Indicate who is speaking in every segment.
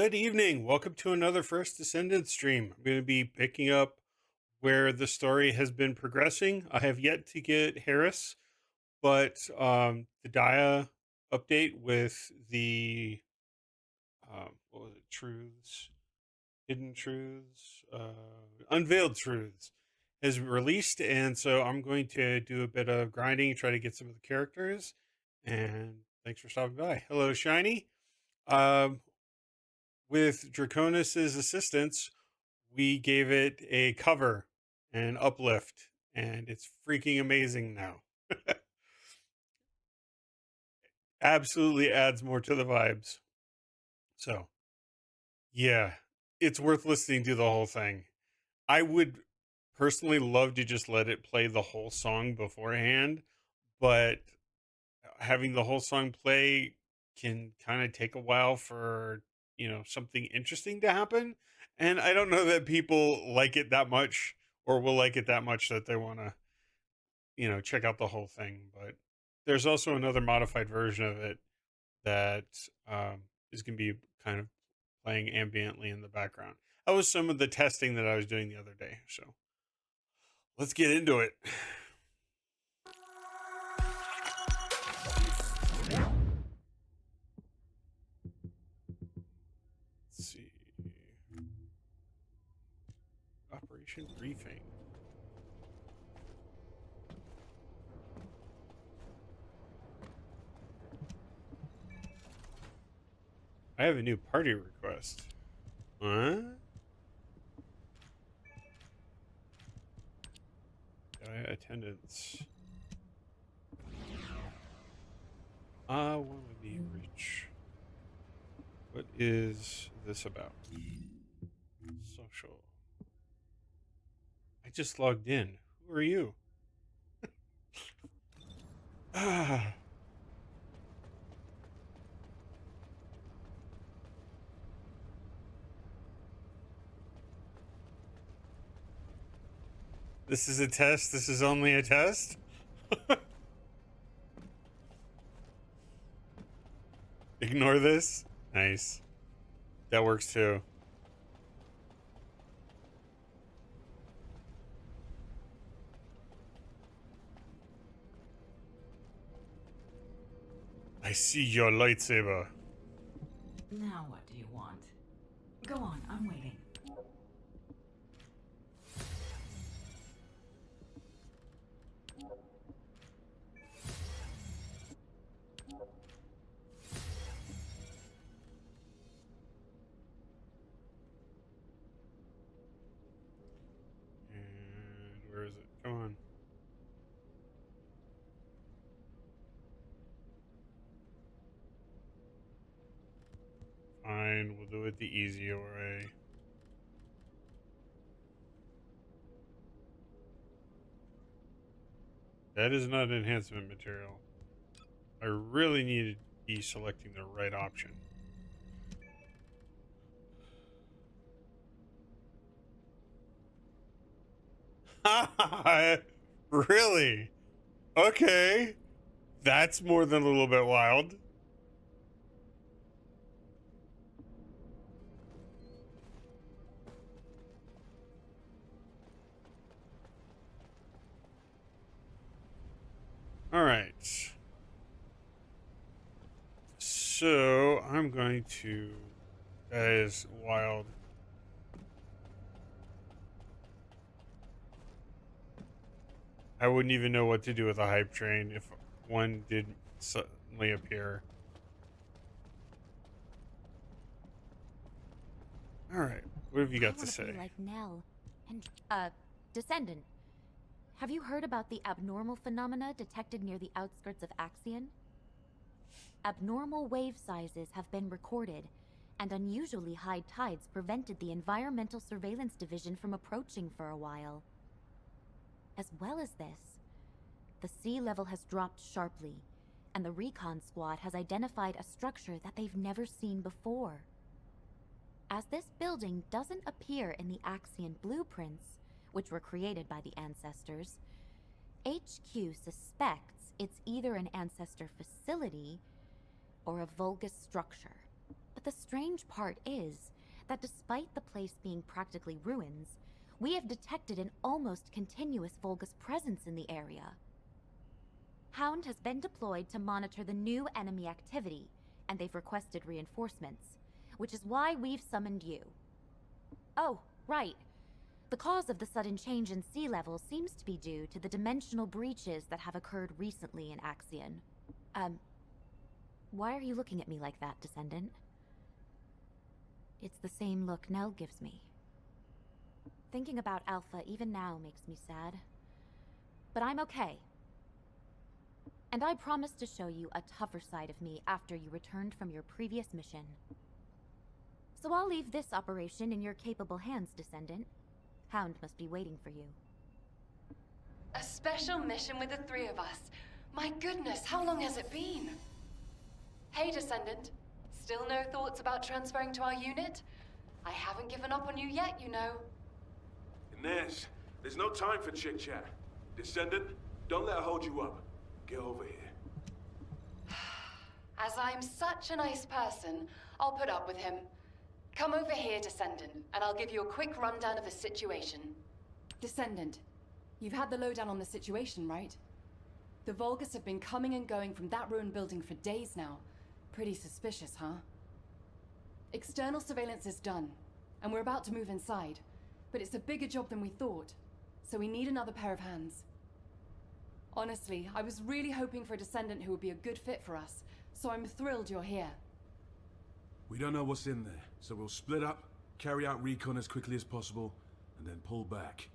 Speaker 1: Good evening. Welcome to another First Descendant stream. I'm going to be picking up where the story has been progressing. I have yet to get Harris, but the Dia update with the what was it? Truths, hidden truths, unveiled truths has released, and so I'm going to do a bit of grinding, try to get some of the characters. And thanks for stopping by. Hello, Shiny. Um, with Draconis's assistance, we gave it a cover and uplift, and it's freaking amazing now. Absolutely adds more to the vibes. So, yeah, it's worth listening to the whole thing. I would personally love to just let it play the whole song beforehand, but having the whole song play can kind of take a while for, something interesting to happen. And I don't know that people like it that much or will like it that much that they want to, check out the whole thing. But there's also another modified version of it that is going to be kind of playing ambiently in the background. That was some of the testing that I was doing the other day. So let's get into it. Let's see. Operation Briefing. I have a new party request. What? Attendance. Want to be rich. What is this about? Social. I just logged in. Who are you? Ah. This is a test. This is only a test. Ignore this. Nice. That works too. I see your lightsaber.
Speaker 2: Now what do you want? Go on, I'm waiting.
Speaker 1: And where is it? Come on. Fine, we'll do it the easy way. That is not enhancement material. I really need to be selecting the right option. Really? Okay. That's more than a little bit wild. All right. So I'm going to. That is wild. I wouldn't even know what to do with a hype train if one did suddenly appear. All right. What have you got to say?
Speaker 3: Be like Nell and Descendant. Have you heard about the abnormal phenomena detected near the outskirts of Axion? Abnormal wave sizes have been recorded, and unusually high tides prevented the Environmental Surveillance Division from approaching for a while. As well as this, the sea level has dropped sharply, and the recon squad has identified a structure that they've never seen before. As this building doesn't appear in the Axion blueprints, which were created by the ancestors, HQ suspects it's either an ancestor facility or a Vulgus structure. But the strange part is that despite the place being practically ruins, we have detected an almost continuous Vulgus presence in the area. Hound has been deployed to monitor the new enemy activity, and they've requested reinforcements, which is why we've summoned you. Oh, right. The cause of the sudden change in sea level seems to be due to the dimensional breaches that have occurred recently in Axion. Why are you looking at me like that, Descendant? It's the same look Nell gives me. Thinking about Alpha even now makes me sad. But I'm okay. And I promise to show you a tougher side of me after you returned from your previous mission. So I'll leave this operation in your capable hands, Descendant. Hound must be waiting for you.
Speaker 4: A special mission with the three of us. My goodness, how long has it been? Hey, Descendant. Still no thoughts about transferring to our unit? I haven't given up on you yet, you know.
Speaker 5: Inez, there's no time for chit-chat. Descendant, don't let her hold you up. Get over here.
Speaker 4: As I'm such a nice person, I'll put up with him. Come over here, Descendant, and I'll give you a quick rundown of the situation.
Speaker 6: Descendant, you've had the lowdown on the situation, right? The Vulgus have been coming and going from that ruined building for days now. Pretty suspicious, huh? External surveillance is done, and we're about to move inside. But it's a bigger job than we thought, so we need another pair of hands. Honestly, I was really hoping for a Descendant who would be a good fit for us, so I'm thrilled you're here.
Speaker 5: We don't know what's in there, so we'll split up, carry out recon as quickly as possible, and then pull back.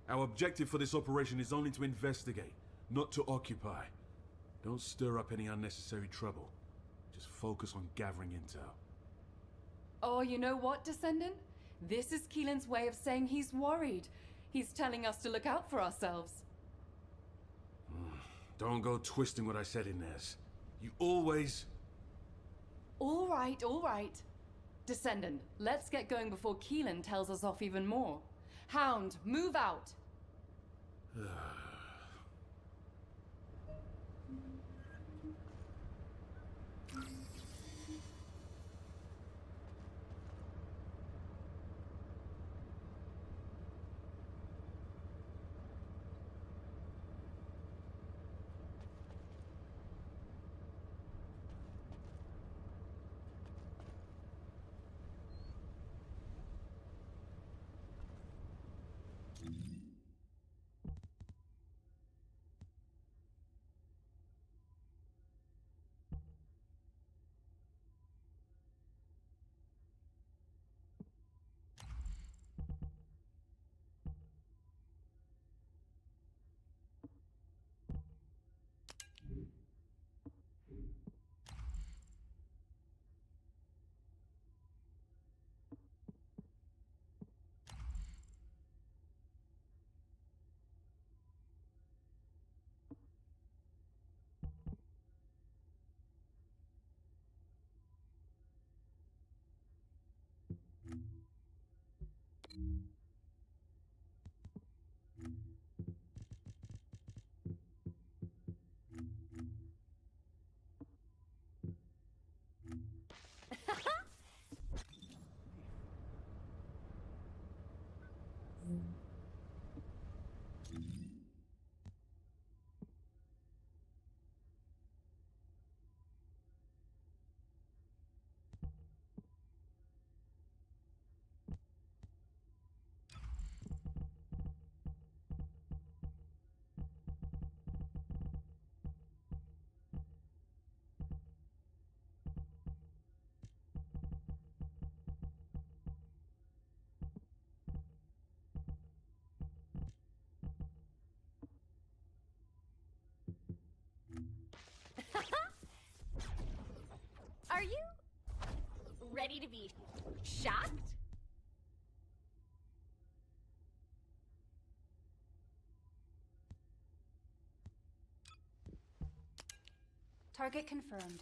Speaker 5: Our objective for this operation is only to investigate, not to occupy. Don't stir up any unnecessary trouble. Just focus on gathering intel.
Speaker 6: Oh, you know what, Descendant? This is Keelan's way of saying he's worried. He's telling us to look out for ourselves.
Speaker 5: Don't go twisting what I said, Inez. You always...
Speaker 6: All right, all right. Descendant, let's get going before Keelan tells us off even more. Hound, move out!
Speaker 3: Are you ready to be shocked?
Speaker 6: Target confirmed.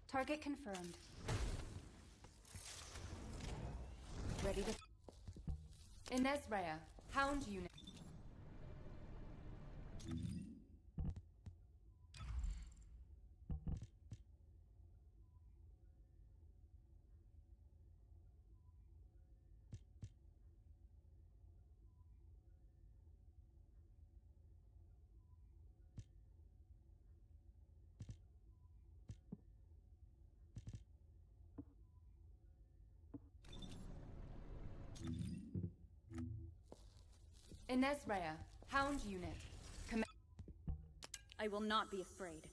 Speaker 6: Target confirmed. Ready to... Inez Rhea, Hound Unit. Inez Rhea, Hound Unit.
Speaker 7: I will not be afraid.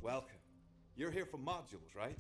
Speaker 7: Welcome. You're here for modules, right?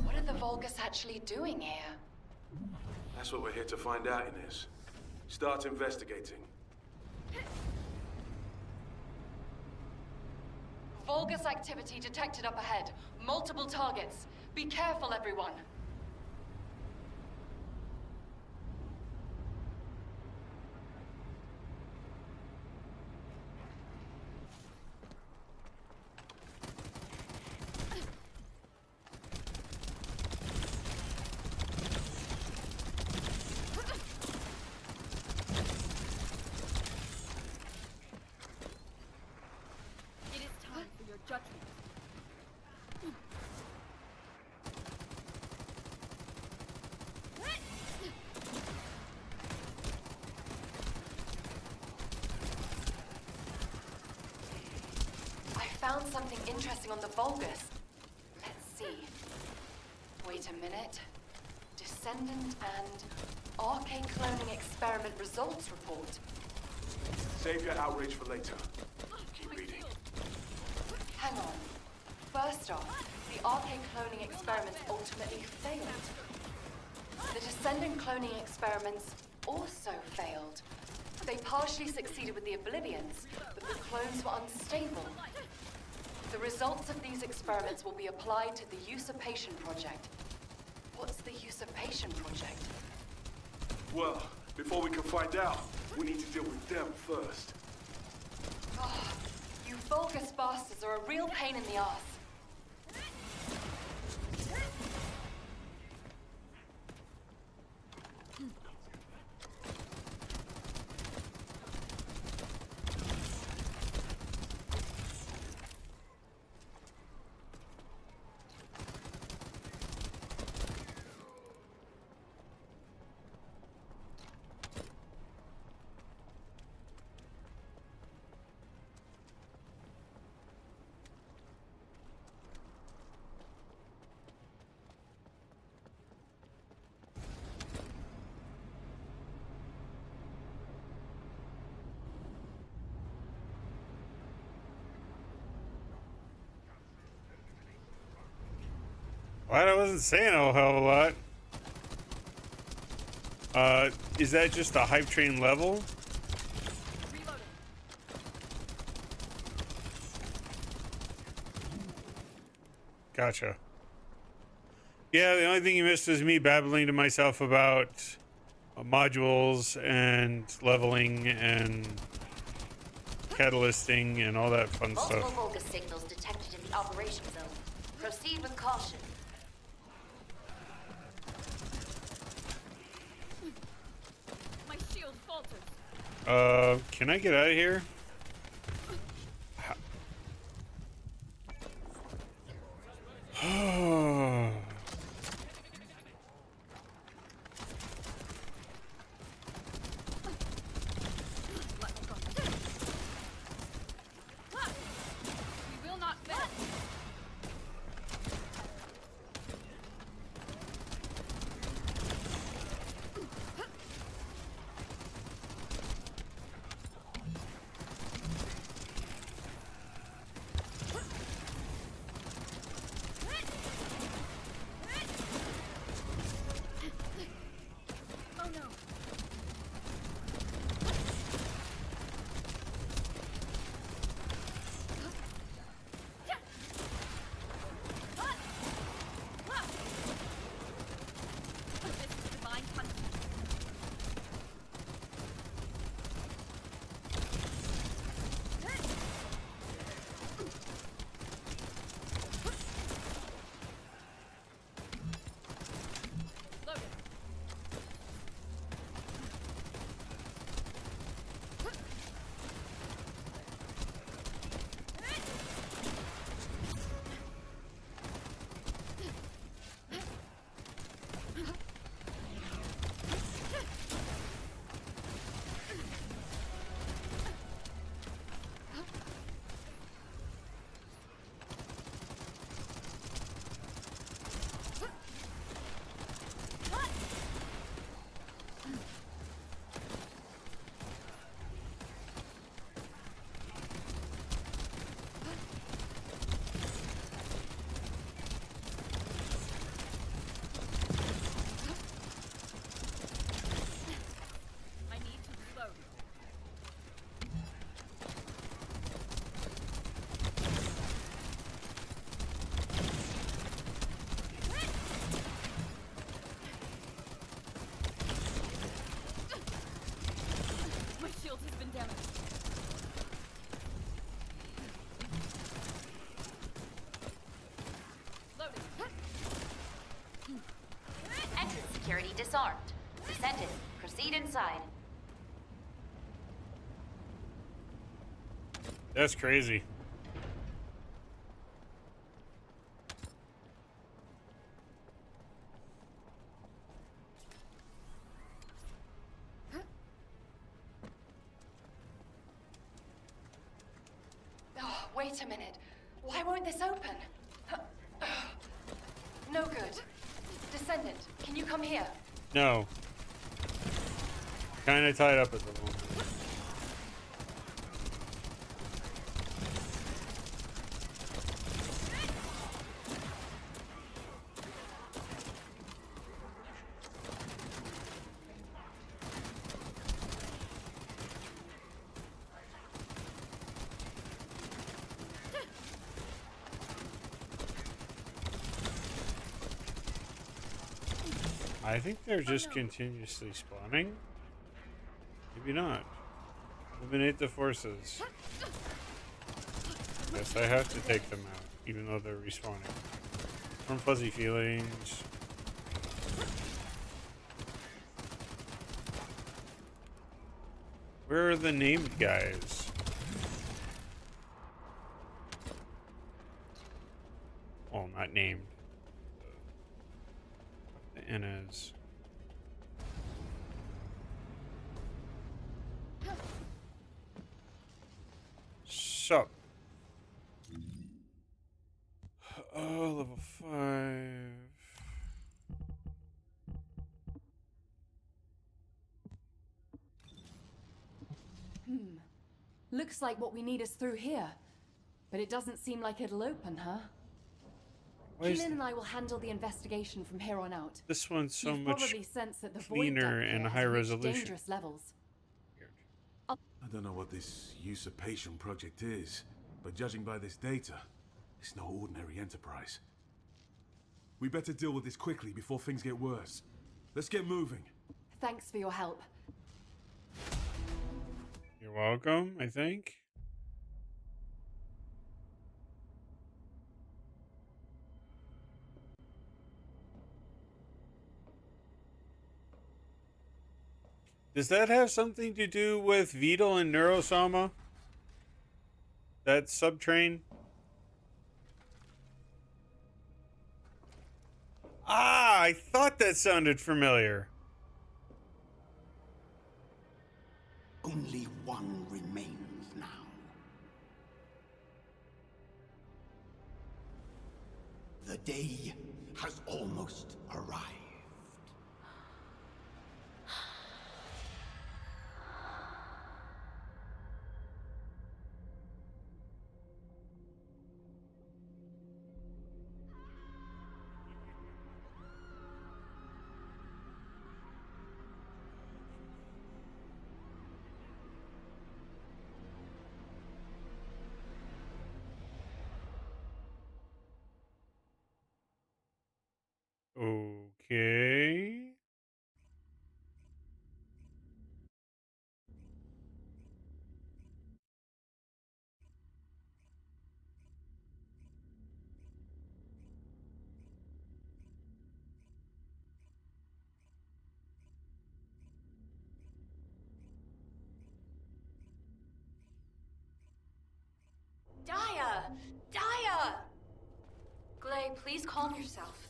Speaker 4: What are the Vulgus actually doing here?
Speaker 5: That's what we're here to find out, Inez. Start investigating.
Speaker 4: Vulgus activity detected up ahead. Multiple targets. Be careful, everyone. found something interesting on the Vulgus. Let's see. Wait a minute. Descendant and arcane cloning experiment results report.
Speaker 5: Save your outrage for later. Keep reading.
Speaker 4: Hang on. First off, the arcane cloning experiments ultimately failed. The Descendant cloning experiments also failed. They partially succeeded with the Oblivions, but the clones were unstable. The results of these experiments will be applied to the Usurpation Project. What's the Usurpation Project?
Speaker 5: Well, before we can find out, we need to deal with them first.
Speaker 4: Oh, you Vulgus bastards are a real pain in the ass.
Speaker 1: What? I wasn't saying a whole hell of a lot. Is that just a hype train level? Gotcha. Yeah, the only thing you missed is me babbling to myself about modules and leveling and catalysting and all that fun
Speaker 3: Multiple
Speaker 1: stuff.
Speaker 3: Vulgus signals detected in the operation zone. Proceed with caution.
Speaker 8: My shield falters.
Speaker 1: Can I get out of here?
Speaker 8: We will not bend. Oh no. This is divine punishment. Loaded. I need to reload. My shield has been damaged. Loading.
Speaker 3: Entrance security disarmed. Descendant, proceed inside.
Speaker 1: That's crazy.
Speaker 4: Oh, wait a minute. Why won't this open? No good. Descendant, can you come here?
Speaker 1: No. Kind of tied up at the moment. I think they're just continuously spawning. Maybe not. Eliminate the forces. Guess I have to take them out, even though they're respawning. From fuzzy feelings. Where are the named guys? Well, not named. The N is. So. Oh, level 5.
Speaker 6: Looks like what we need is through here. But it doesn't seem like it'll open, huh?
Speaker 1: Why is
Speaker 6: Keelan and I will handle the investigation from here on out.
Speaker 1: this one so
Speaker 6: You've
Speaker 1: much
Speaker 6: probably sensed that the void
Speaker 1: cleaner
Speaker 6: depth
Speaker 1: and
Speaker 6: here
Speaker 1: high
Speaker 6: has reached
Speaker 1: resolution?
Speaker 6: dangerous levels.
Speaker 5: I don't know what this usurpation project is, but judging by this data, it's no ordinary enterprise. We better deal with this quickly before things get worse. Let's get moving.
Speaker 6: Thanks for your help.
Speaker 1: You're welcome, I think. Does that have something to do with Vidal and Neurosama? That subtrain? Ah, I thought that sounded familiar.
Speaker 9: Only one remains now. The day has almost arrived.
Speaker 1: Okay.
Speaker 4: Daya! Daya! Glay, please calm yourself.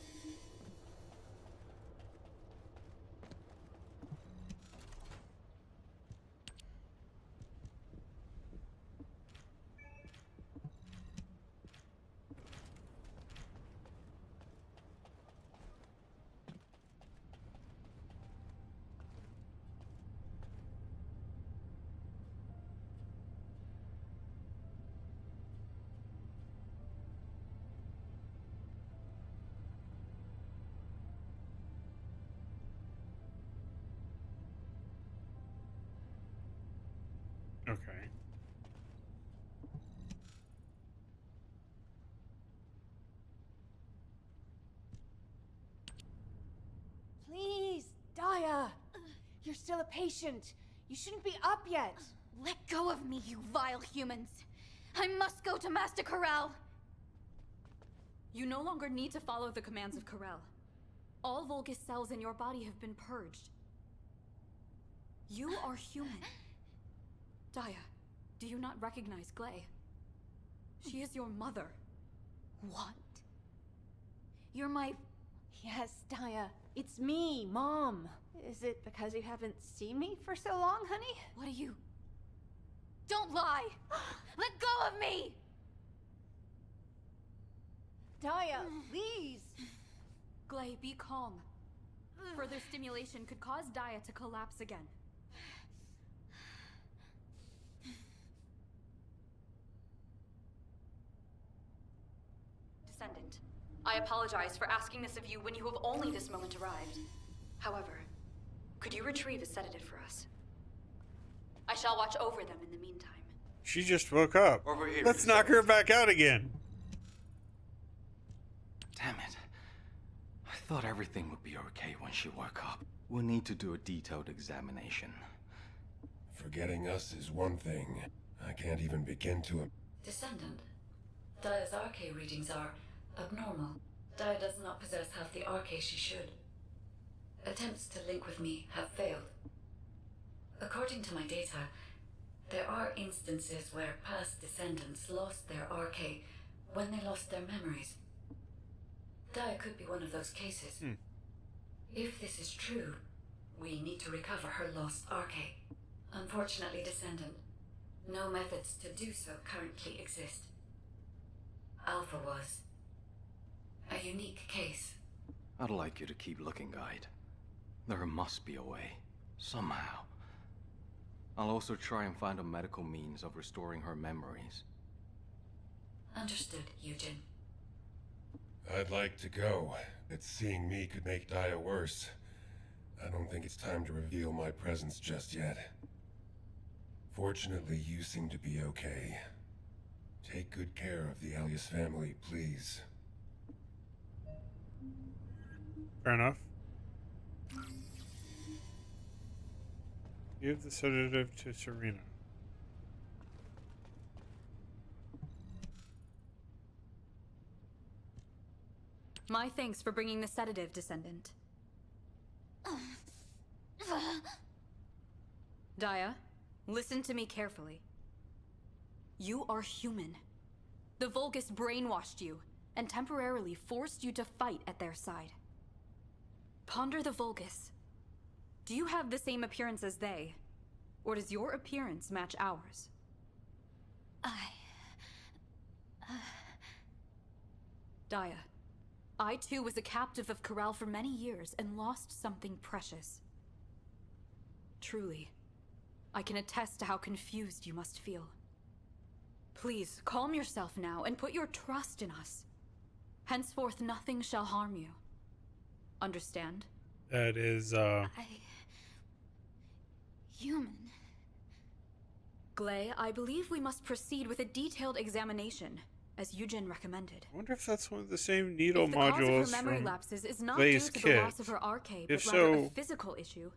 Speaker 1: Okay.
Speaker 10: Please, Daya. You're still a patient. You shouldn't be up yet.
Speaker 8: Let go of me, you vile humans! I must go to Master Corral! You no longer need to follow the commands of Corral. All Vulgus cells in your body have been purged. You are human. Daya, do you not recognize Glay? She is your mother.
Speaker 10: What?
Speaker 8: You're my...
Speaker 10: Yes, Daya. It's me, Mom. Is it because you haven't seen me for so long, honey?
Speaker 8: What are you... Don't lie! Let go of me!
Speaker 10: Daya, please.
Speaker 8: Glay, be calm. Further stimulation could cause Daya to collapse again. Descendant, I apologize for asking this of you when you have only this moment arrived. However, could you retrieve a sedative for us? I shall watch over them in the meantime.
Speaker 1: She just woke up.
Speaker 7: Over here.
Speaker 1: Let's knock her back out again.
Speaker 11: Damn it. I thought everything would be okay when she woke up. We'll need to do a detailed examination.
Speaker 12: Forgetting us is one thing. I can't even begin to...
Speaker 2: Descendant. Daya's RK readings are abnormal. Daya does not possess half the RK she should. Attempts to link with me have failed. According to my data, there are instances where past descendants lost their RK when they lost their memories. Daya could be one of those cases. If this is true, we need to recover her lost RK. Unfortunately, Descendant, no methods to do so currently exist. Alpha was a unique case.
Speaker 11: I'd like you to keep looking, Guide. There must be a way. Somehow. I'll also try and find a medical means of restoring her memories.
Speaker 2: Understood, Eugen.
Speaker 12: I'd like to go, but seeing me could make Daya worse. I don't think it's time to reveal my presence just yet. Fortunately, you seem to be okay. Take good care of the Alias family, please.
Speaker 1: Fair enough. Give the sedative to Serena.
Speaker 8: My thanks for bringing the sedative, Descendant. Daya, listen to me carefully. You are human. The Vulgus brainwashed you and temporarily forced you to fight at their side. Ponder the Vulgus. Do you have the same appearance as they? Or does your appearance match ours? Daya, I too was a captive of Corral for many years and lost something precious. Truly, I can attest to how confused you must feel. Please, calm yourself now and put your trust in us. Henceforth, nothing shall harm you. Understand?
Speaker 1: That is,
Speaker 8: Human. Glay, I believe we must proceed with a detailed examination, as Eugen recommended.
Speaker 1: I wonder if that's one of the same needle
Speaker 8: If the
Speaker 1: modules
Speaker 8: cause of her memory
Speaker 1: from
Speaker 8: lapses is not
Speaker 1: Clay's
Speaker 8: due to
Speaker 1: kit.
Speaker 8: the loss of her RK, but
Speaker 1: If
Speaker 8: rather
Speaker 1: so-
Speaker 8: a physical issue,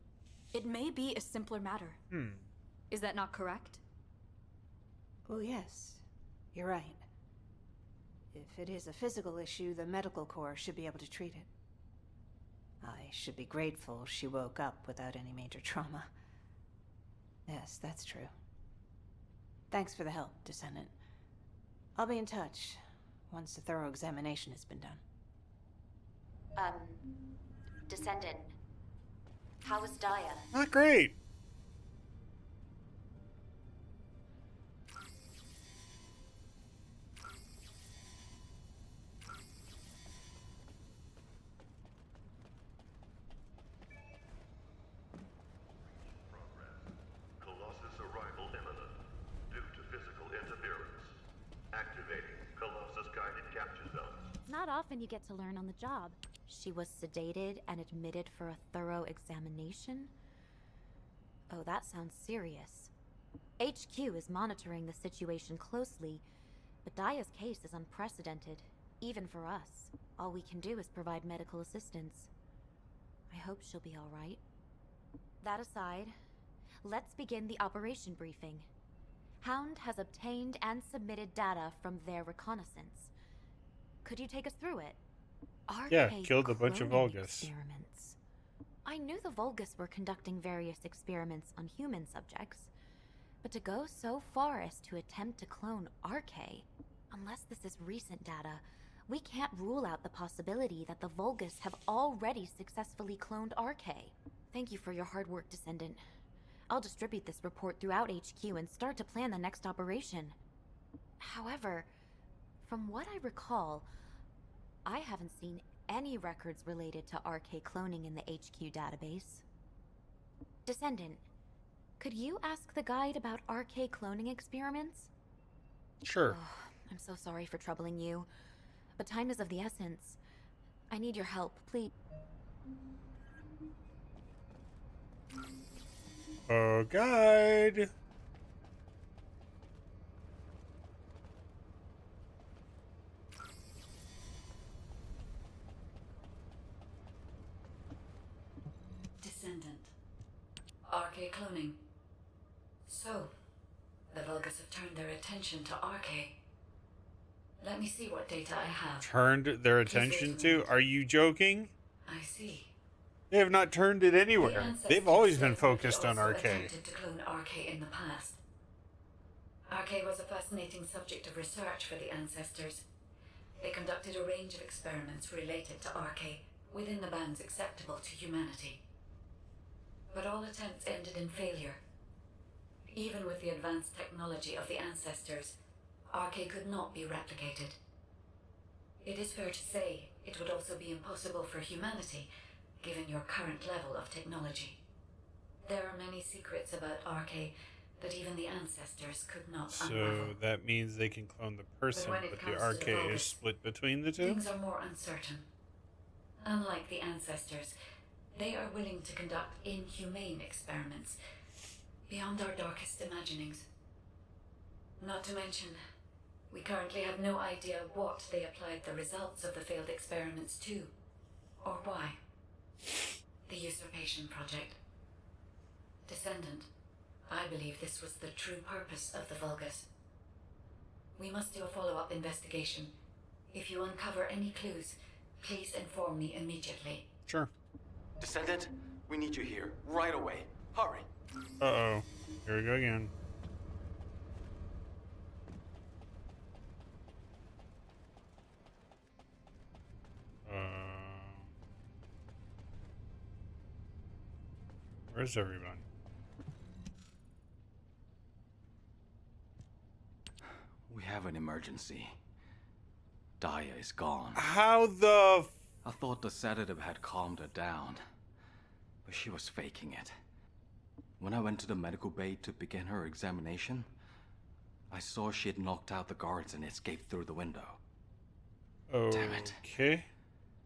Speaker 8: it may be a simpler matter. Is that not correct?
Speaker 10: Oh, yes. You're right. If it is a physical issue, the medical corps should be able to treat it. I should be grateful she woke up without any major trauma. Yes, that's true. Thanks for the help, Descendant. I'll be in touch once a thorough examination has been done.
Speaker 3: Descendant. How is Daya?
Speaker 1: Not great.
Speaker 13: Colossus arrival imminent. Due to physical interference. Activating Colossus guided capture zones.
Speaker 3: It's not often you get to learn on the job. She was sedated and admitted for a thorough examination? Oh, that sounds serious. HQ is monitoring the situation closely, but Daya's case is unprecedented, even for us. All we can do is provide medical assistance. I hope she'll be all right. That aside, let's begin the operation briefing. Hound has obtained and submitted data from their reconnaissance. Could you take us through it?
Speaker 1: Yeah,
Speaker 3: RK
Speaker 1: killed a bunch of
Speaker 3: cloning
Speaker 1: Vulgus.
Speaker 3: experiments. I knew the Vulgus were conducting various experiments on human subjects, but to go so far as to attempt to clone RK, unless this is recent data, we can't rule out the possibility that the Vulgus have already successfully cloned RK. Thank you for your hard work, Descendant. I'll distribute this report throughout HQ and start to plan the next operation. However, from what I recall, I haven't seen any records related to RK cloning in the HQ database. Descendant, could you ask the guide about RK cloning experiments?
Speaker 1: Sure.
Speaker 3: Oh, I'm so sorry for troubling you, but time is of the essence. I need your help, please.
Speaker 1: Oh, guide.
Speaker 2: Descendant. RK cloning. So, the Vulgus have turned their attention to RK. Let me see what data I have.
Speaker 1: Turned their attention to? Are you joking?
Speaker 2: I see.
Speaker 1: They have not turned it anywhere. They've always been focused on RK.
Speaker 2: Attempted to clone RK in the past. RK was a fascinating subject of research for the ancestors. They conducted a range of experiments related to RK within the bounds acceptable to humanity. But all attempts ended in failure. Even with the advanced technology of the ancestors, RK could not be replicated. It is fair to say it would also be impossible for humanity, given your current level of technology. There are many secrets about RK that even the ancestors could not unravel.
Speaker 1: So that means they can clone the person, but the RK is split between the two?
Speaker 2: Things are more uncertain. Unlike the ancestors, they are willing to conduct inhumane experiments beyond our darkest imaginings. Not to mention, we currently have no idea what they applied the results of the failed experiments to, or why. The Usurpation Project. Descendant, I believe this was the true purpose of the Vulgus. We must do a follow-up investigation. If you uncover any clues, please inform me immediately.
Speaker 1: Sure.
Speaker 11: Descendant, we need you here, right away. Hurry.
Speaker 1: Uh-oh. Here we go again. Where's everyone?
Speaker 11: We have an emergency. Daya is gone.
Speaker 1: How the...
Speaker 11: I thought the sedative had calmed her down, but she was faking it. When I went to the medical bay to begin her examination, I saw she had knocked out the guards and escaped through the window. Damn it.
Speaker 1: Okay.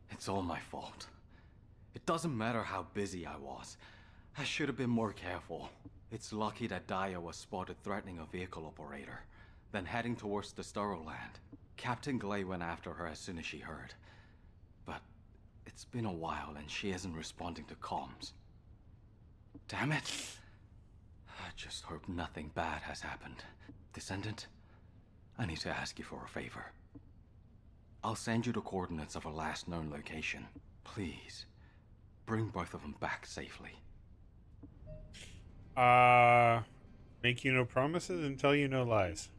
Speaker 11: It's all my fault. It doesn't matter how busy I was. I should have been more careful. It's lucky that Daya was spotted threatening a vehicle operator, then heading towards the Land. Captain Glay went after her as soon as she heard. But it's been a while and she isn't responding to comms. Damn it. I just hope nothing bad has happened. Descendant, I need to ask you for a favor. I'll send you the coordinates of her last known location. Please, bring both of them back safely.
Speaker 1: Make you no promises and tell you no lies.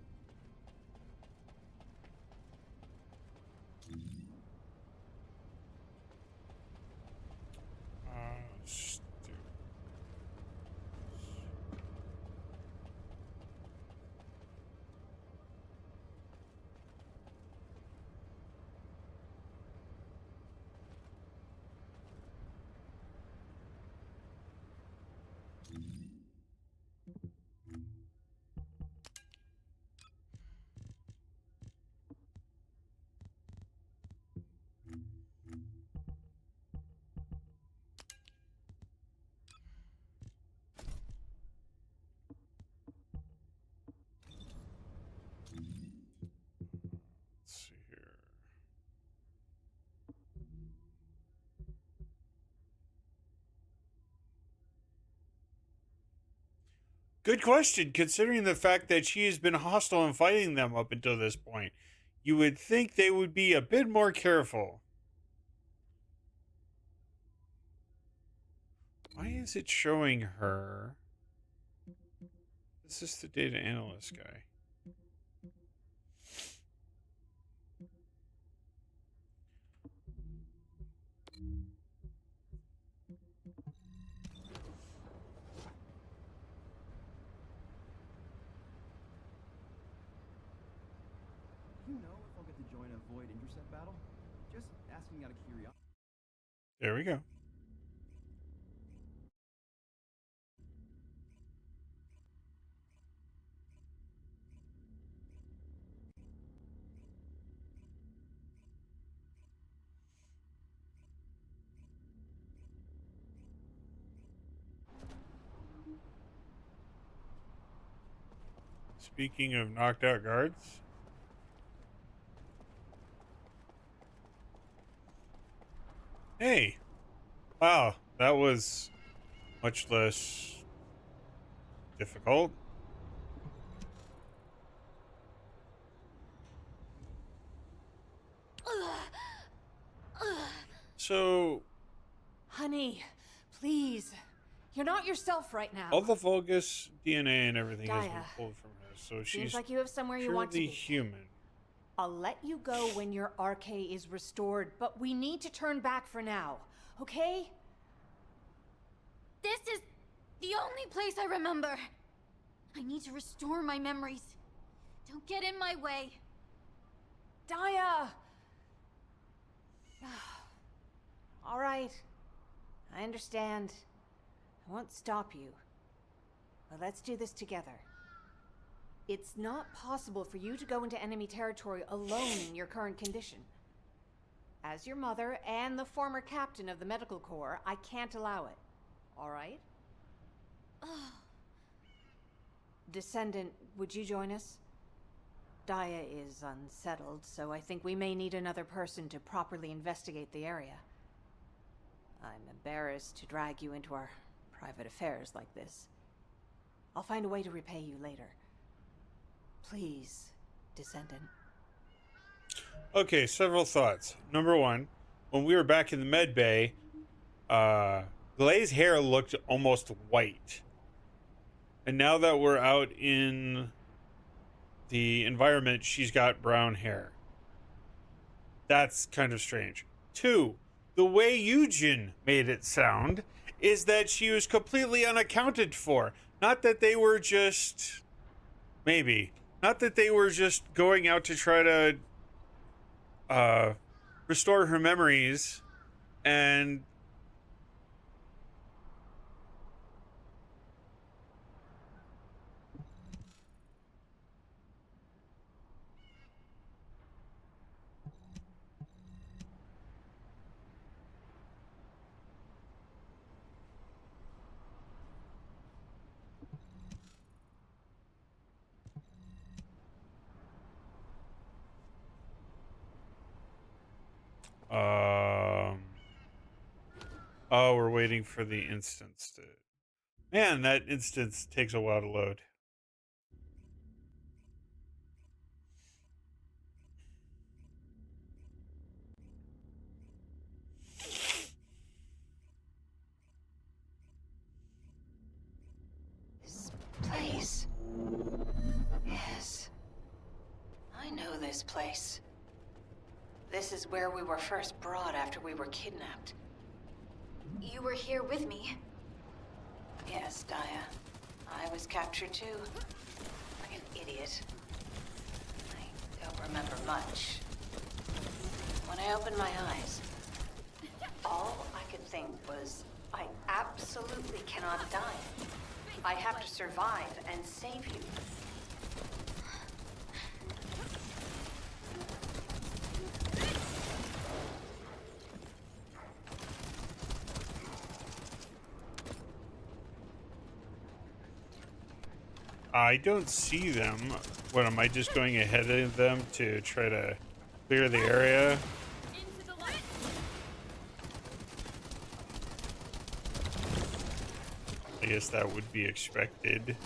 Speaker 1: Good question, considering the fact that she has been hostile in fighting them up until this point. You would think they would be a bit more careful. Why is it showing her? This is the data analyst guy.
Speaker 14: You know if I'll get to join a Void intercept battle? Just asking out of curiosity.
Speaker 1: There we go. Speaking of knocked out guards. Hey. Wow, that was much less difficult. So,
Speaker 6: Honey, please. You're not yourself right now.
Speaker 1: all the Vulgus DNA and everything has been
Speaker 6: Gaia,
Speaker 1: pulled from her, so
Speaker 6: seems
Speaker 1: she's
Speaker 6: like you have somewhere you want to
Speaker 1: purely
Speaker 6: be.
Speaker 1: human.
Speaker 6: I'll let you go when your RK is restored, but we need to turn back for now, okay?
Speaker 8: This is the only place I remember. I need to restore my memories. Don't get in my way.
Speaker 6: Daya! All right. I understand. I won't stop you. But let's do this together. It's not possible for you to go into enemy territory alone in your current condition. As your mother and the former captain of the medical corps, I can't allow it. All right? Descendant, would you join us? Daya is unsettled, so I think we may need another person to properly investigate the area. I'm embarrassed to drag you into our private affairs like this. I'll find a way to repay you later. Please, Descendant.
Speaker 1: Okay, several thoughts. Number one, when we were back in the med bay, Glay's hair looked almost white. And now that we're out in the environment, she's got brown hair. That's kind of strange. Two, the way Eugen made it sound is that she was completely unaccounted for. Not that they were just... Maybe. Not that they were just going out to try to restore her memories and... Oh, we're waiting for the instance to... Man, that instance takes a while to load.
Speaker 10: This place. Yes. I know this place. This is where we were first brought after we were kidnapped.
Speaker 8: You were here with me.
Speaker 10: Yes, Daya. I was captured too. Like an idiot. I don't remember much. When I opened my eyes, all I could think was, I absolutely cannot die. I have to survive and save you.
Speaker 1: I don't see them. What, am I just going ahead of them to try to clear the area? I guess that would be expected.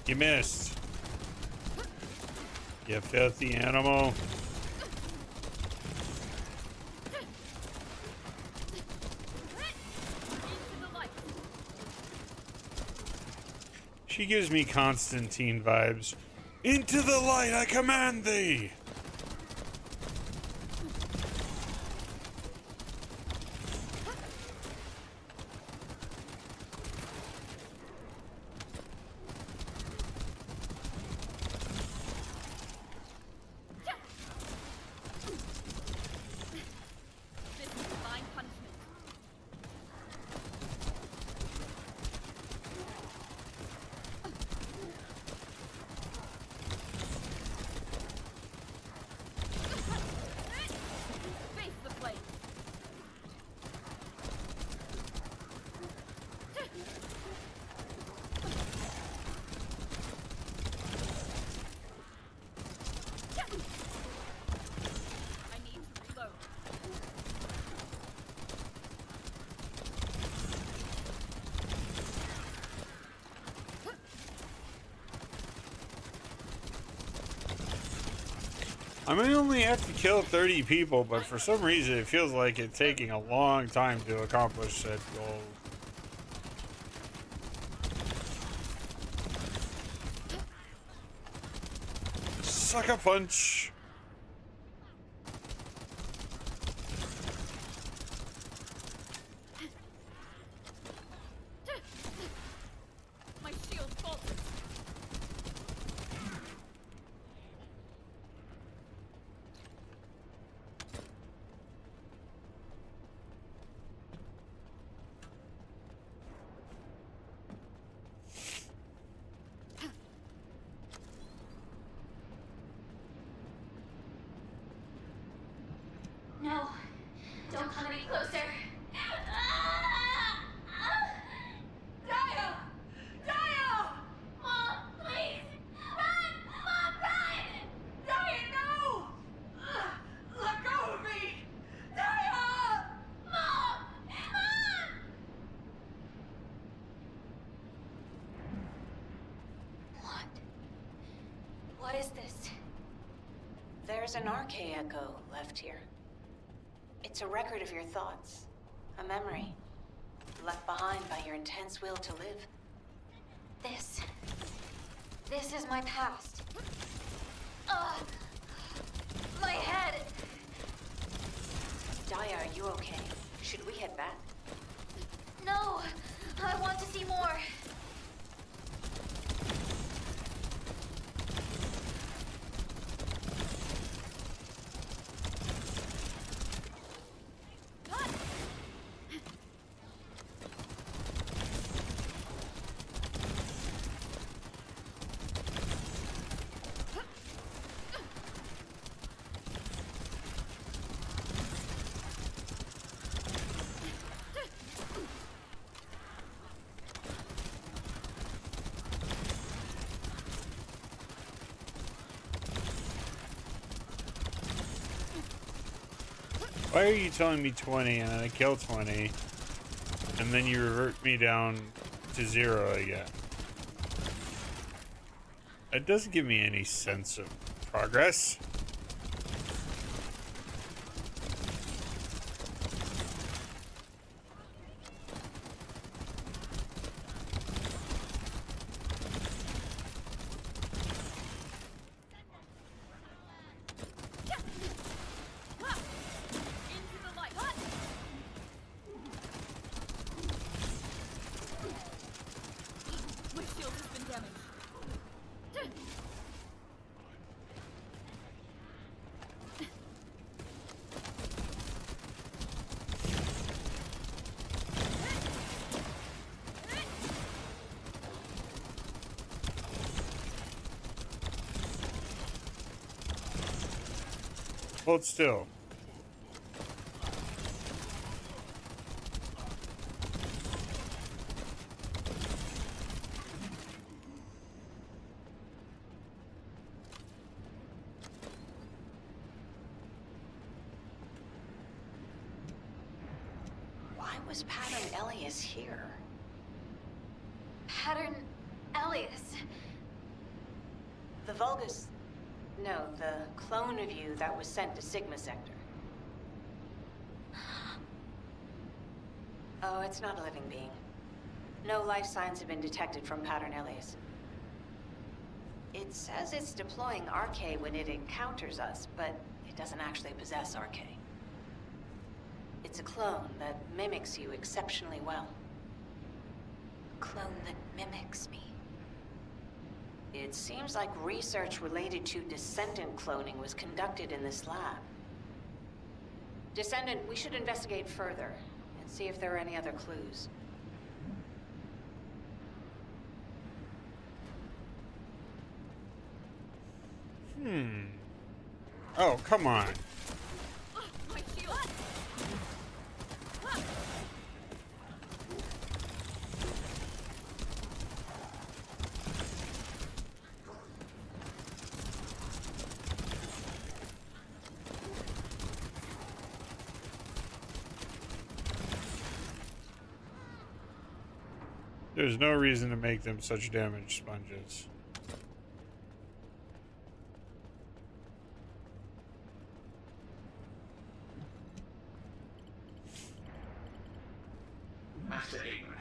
Speaker 1: You missed. You filthy animal. She gives me Constantine vibes. Into the light, I command thee! I may only have to kill 30 people, but for some reason it feels like it's taking a long time to accomplish said goal. Sucker punch!
Speaker 8: My shield falters.
Speaker 3: No, don't come any closer. Dio! Dio! Mom, please! Run! Mom, run! Dio, no! Let go of me! Dio! Mom! Mom!
Speaker 10: What is this? There's an arche echo left here. It's a record of your thoughts, a memory, left behind by your intense will to live.
Speaker 3: This is my past. My head!
Speaker 10: Daya, are you okay? Should we head back?
Speaker 3: No! I want to see more!
Speaker 1: Why are you telling me 20 and then I kill 20 and then you revert me down to 0 again? That doesn't give me any sense of progress.
Speaker 8: My shield has been damaged.
Speaker 1: Hold still.
Speaker 10: Why was Pattern Elias here?
Speaker 3: Pattern Elias.
Speaker 10: The Vulgus... No, the clone of you that was sent to Sigma Sector. Oh, it's not a living being. No life signs have been detected from Pattern Elias. It says it's deploying RK when it encounters us, but it doesn't actually possess RK. It's a clone that mimics you exceptionally well.
Speaker 3: A clone that mimics me.
Speaker 10: It seems like research related to Descendant cloning was conducted in this lab. Descendant, we should investigate further and see if there are any other clues.
Speaker 1: Oh, come on.
Speaker 8: My shield!
Speaker 1: There's no reason to make them such damage sponges.
Speaker 9: Master Aiden,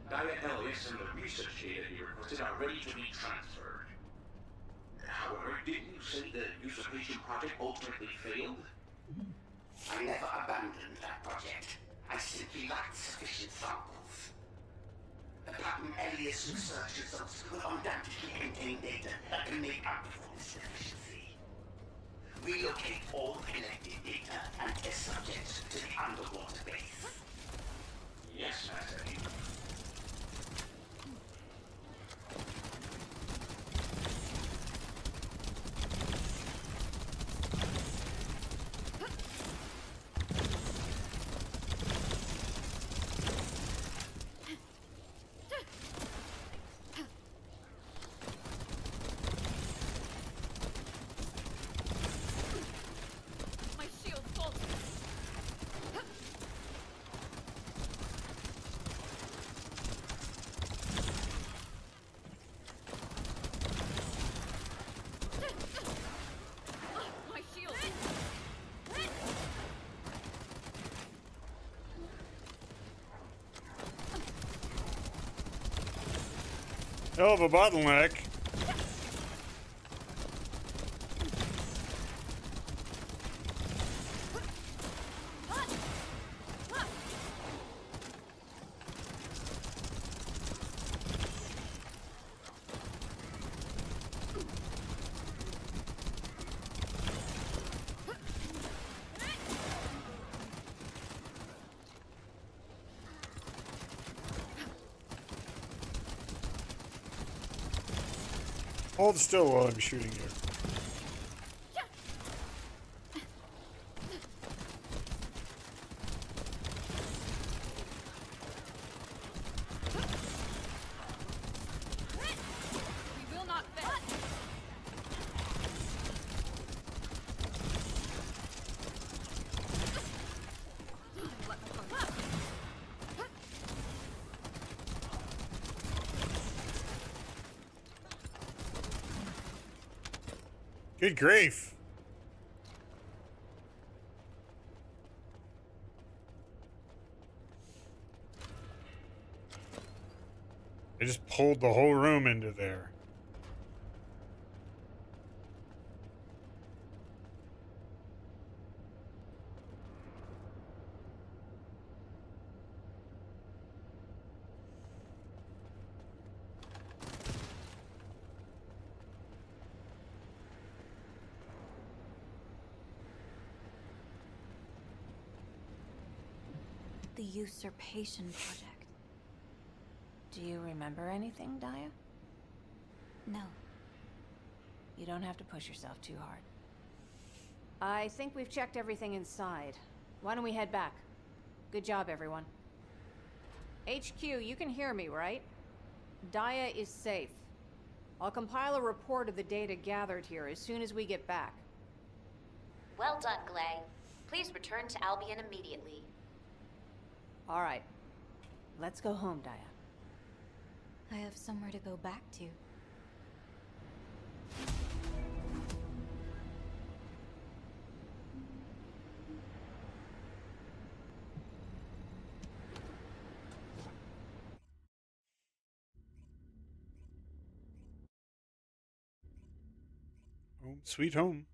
Speaker 9: Daya Elias and the research data you requested are ready to be transferred. However, didn't you say the usurpation project ultimately failed? I never abandoned that project. I simply lacked sufficient samples. The pattern Elias research results will undoubtedly contain data that can make up for this deficiency. Relocate all collected data and test subjects to the underwater base. Yes, Master Aiden.
Speaker 8: My shield falters! My shield!
Speaker 1: Hell of a bottleneck. Hold still while I'm shooting you.
Speaker 8: We will not fail!
Speaker 1: Good grief. I just pulled the whole room into there.
Speaker 3: The usurpation project.
Speaker 10: Do you remember anything, Daya?
Speaker 3: No.
Speaker 10: You don't have to push yourself too hard. I think we've checked everything inside. Why don't we head back? Good job, everyone. HQ, you can hear me, right? Daya is safe. I'll compile a report of the data gathered here as soon as we get back.
Speaker 3: Well done, Glay. Please return to Albion immediately.
Speaker 10: All right. Let's go home, Daya.
Speaker 3: I have somewhere to go back to.
Speaker 1: Home sweet home.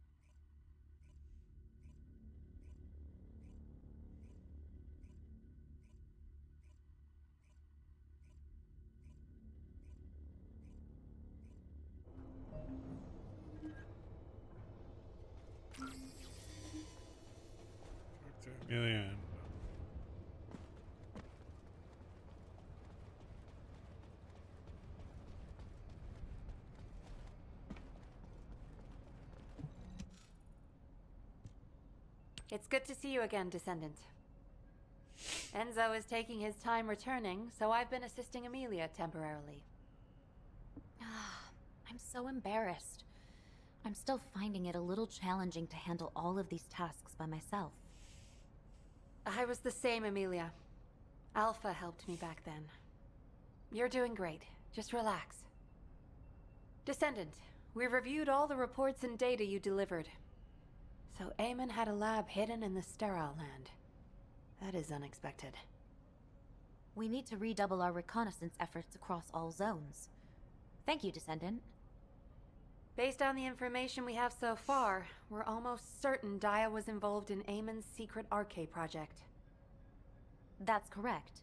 Speaker 1: Talk to Amelia.
Speaker 14: It's good to see you again, Descendant. Enzo is taking his time returning, so I've been assisting Amelia temporarily.
Speaker 3: I'm so embarrassed. I'm still finding it a little challenging to handle all of these tasks by myself.
Speaker 14: I was the same, Amelia. Alpha helped me back then. You're doing great. Just relax. Descendant, we reviewed all the reports and data you delivered. So Eamon had a lab hidden in the sterile land. That is unexpected.
Speaker 3: We need to redouble our reconnaissance efforts across all zones. Thank you, Descendant.
Speaker 14: Based on the information we have so far, we're almost certain Daya was involved in Eamon's secret RK project.
Speaker 3: That's correct.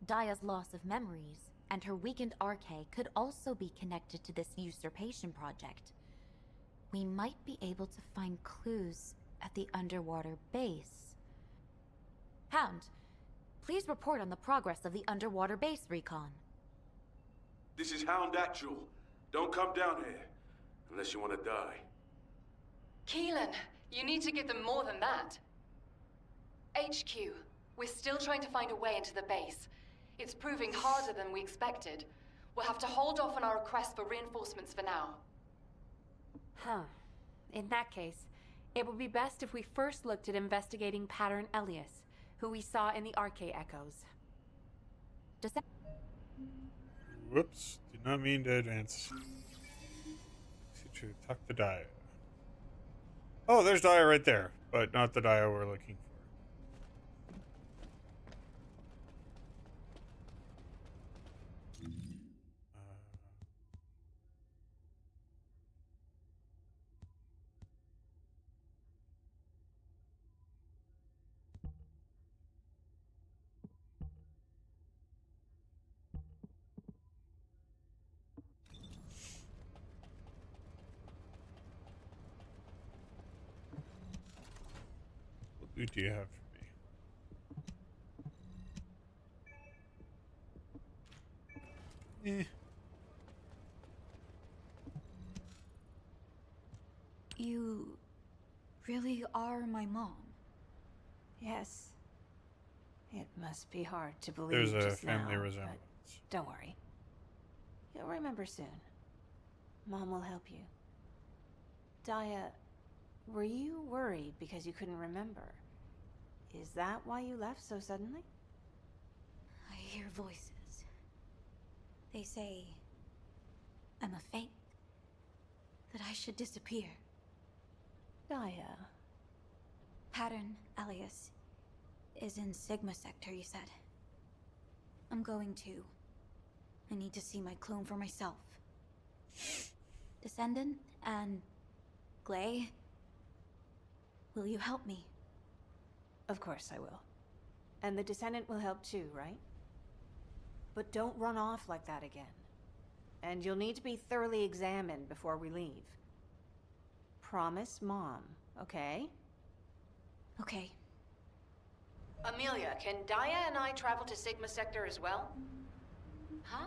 Speaker 3: Daya's loss of memories and her weakened RK could also be connected to this usurpation project. We might be able to find clues at the underwater base. Hound, please report on the progress of the underwater base recon.
Speaker 5: This is Hound Actual. Don't come down here. Unless you want to die.
Speaker 4: Keelan, you need to give them more than that. HQ, we're still trying to find a way into the base. It's proving harder than we expected. We'll have to hold off on our request for reinforcements for now.
Speaker 14: Huh. In that case, it would be best if we first looked at investigating Pattern Elias, who we saw in the RK echoes.
Speaker 1: Whoops. Did not mean to advance. To tuck the Daya. Oh, there's Daya right there, but not the Daya we're looking for. What loot do you have for me?
Speaker 8: You really are my mom.
Speaker 10: Yes. It must be hard to believe
Speaker 1: There's a
Speaker 10: just
Speaker 1: family
Speaker 10: now,
Speaker 1: resemblance.
Speaker 10: but don't worry. You'll remember soon. Mom will help you. Daya, were you worried because you couldn't remember? Is that why you left so suddenly?
Speaker 8: I hear voices. They say I'm a fake. That I should disappear.
Speaker 10: Daya.
Speaker 8: Pattern Elias is in Sigma Sector, you said. I'm going to. I need to see my clone for myself. Descendant and Glay, will you help me?
Speaker 10: Of course I will. And the Descendant will help too, right? But don't run off like that again. And you'll need to be thoroughly examined before we leave. Promise Mom, okay?
Speaker 8: Okay.
Speaker 15: Amelia, can Daya and I travel to Sigma Sector as well?
Speaker 3: Huh?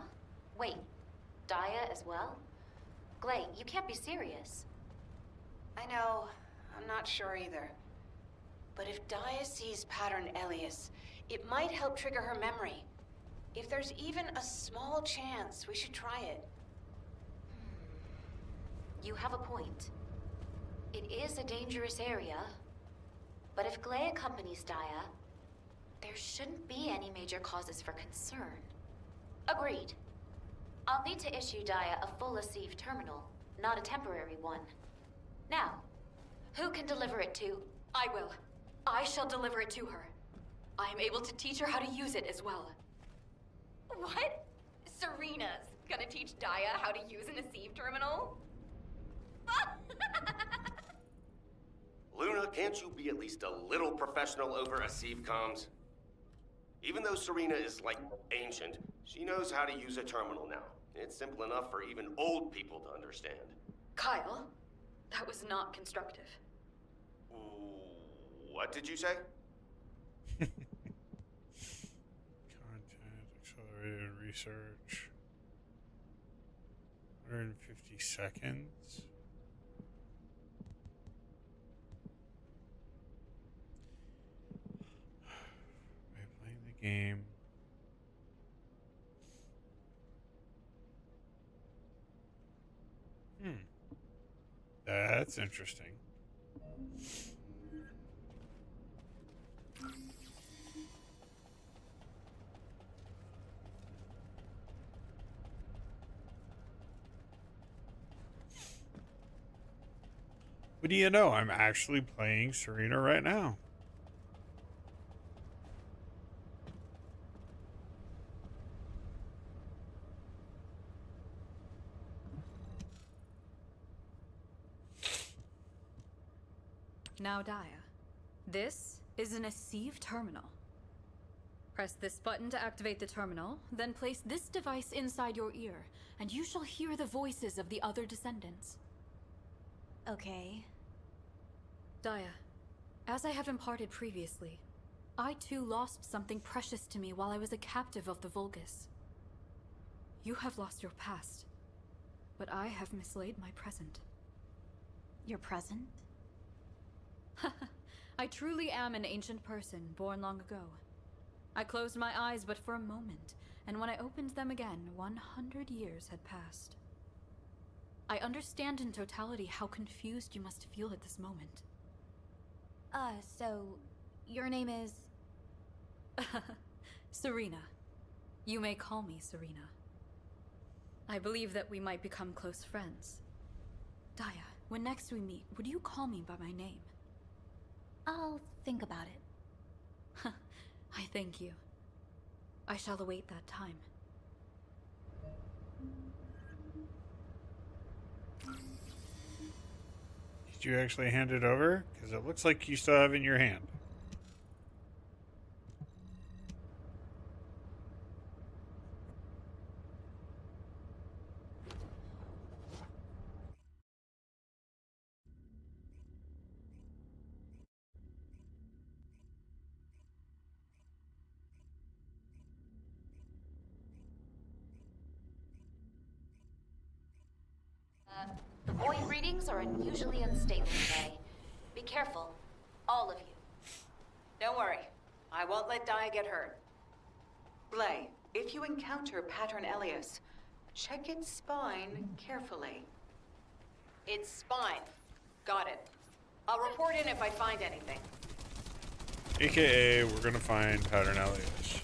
Speaker 3: Wait, Daya as well? Glay, you can't be serious.
Speaker 15: I know. I'm not sure either. But if Daya sees Pattern Elias, it might help trigger her memory. If there's even a small chance, we should try it.
Speaker 3: You have a point. It is a dangerous area, but if Glay accompanies Daya, there shouldn't be any major causes for concern. Agreed. I'll need to issue Daya a full Asif terminal, not a temporary one. Now, who can deliver it to?
Speaker 4: I will. I shall deliver it to her. I am able to teach her how to use it as well.
Speaker 16: What? Serena's gonna teach Daya how to use an Asif terminal? Luna, can't you be at least a little professional over Asiv comms? Even though Serena is, like, ancient, she knows how to use a terminal now. It's simple enough for even old people to understand.
Speaker 8: Kyle, that was not constructive.
Speaker 16: What did you say?
Speaker 1: Content, accelerated research. 150 seconds. By playing the game. That's interesting. What do you know? I'm actually playing Serena right now.
Speaker 8: Now, Daya, this is an Asiv terminal. Press this button to activate the terminal, then place this device inside your ear, and you shall hear the voices of the other descendants.
Speaker 3: Okay.
Speaker 8: Daya, as I have imparted previously, I too lost something precious to me while I was a captive of the Vulgus. You have lost your past, but I have mislaid my present.
Speaker 3: Your present?
Speaker 8: I truly am an ancient person, born long ago. I closed my eyes but for a moment, and when I opened them again, 100 years had passed. I understand in totality how confused you must feel at this moment.
Speaker 3: So, your name is?
Speaker 8: Serena. You may call me Serena. I believe that we might become close friends. Daya, when next we meet, would you call me by my name?
Speaker 3: I'll think about it.
Speaker 8: I thank you. I shall await that time.
Speaker 1: Did you actually hand it over? Because it looks like you still have it in your hand.
Speaker 17: The void readings are unusually unstable today. Be careful, all of you.
Speaker 15: Don't worry. I won't let Daya get hurt. Blay, if you encounter Pattern Elias, check its spine carefully. Its spine. Got it. I'll report in if I find anything.
Speaker 1: AKA, we're gonna find Pattern Elias.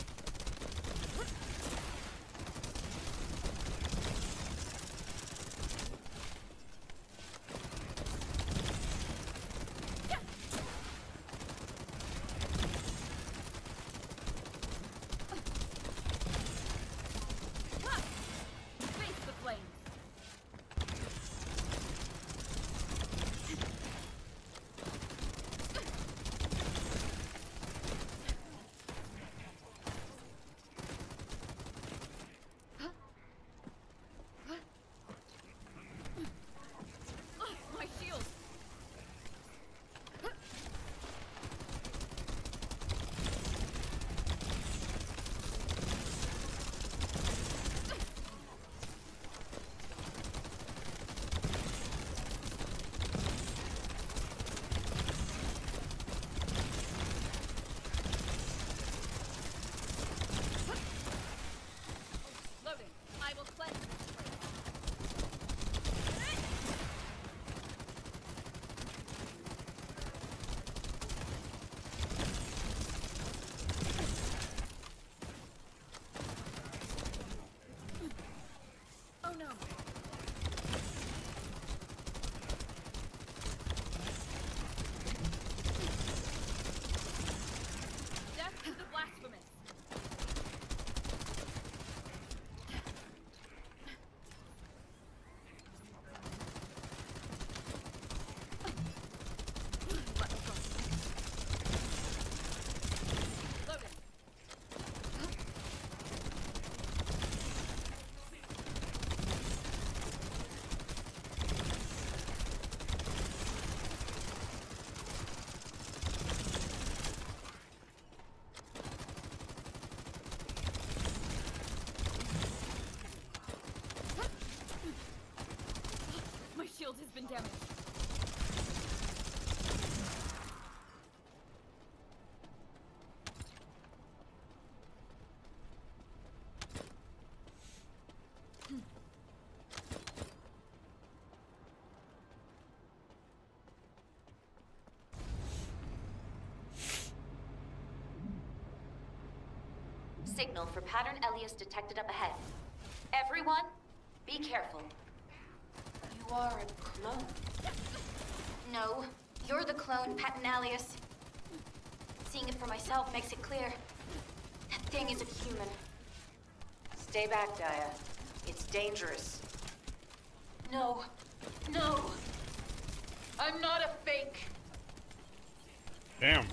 Speaker 17: signal for pattern Elias detected up ahead. Everyone, be careful.
Speaker 15: You are a clone.
Speaker 8: No, you're the clone, pattern Elias. Seeing it for myself makes it clear. That thing isn't human.
Speaker 15: Stay back, Daya. It's dangerous.
Speaker 4: No. No. I'm not a fake.
Speaker 1: Damn.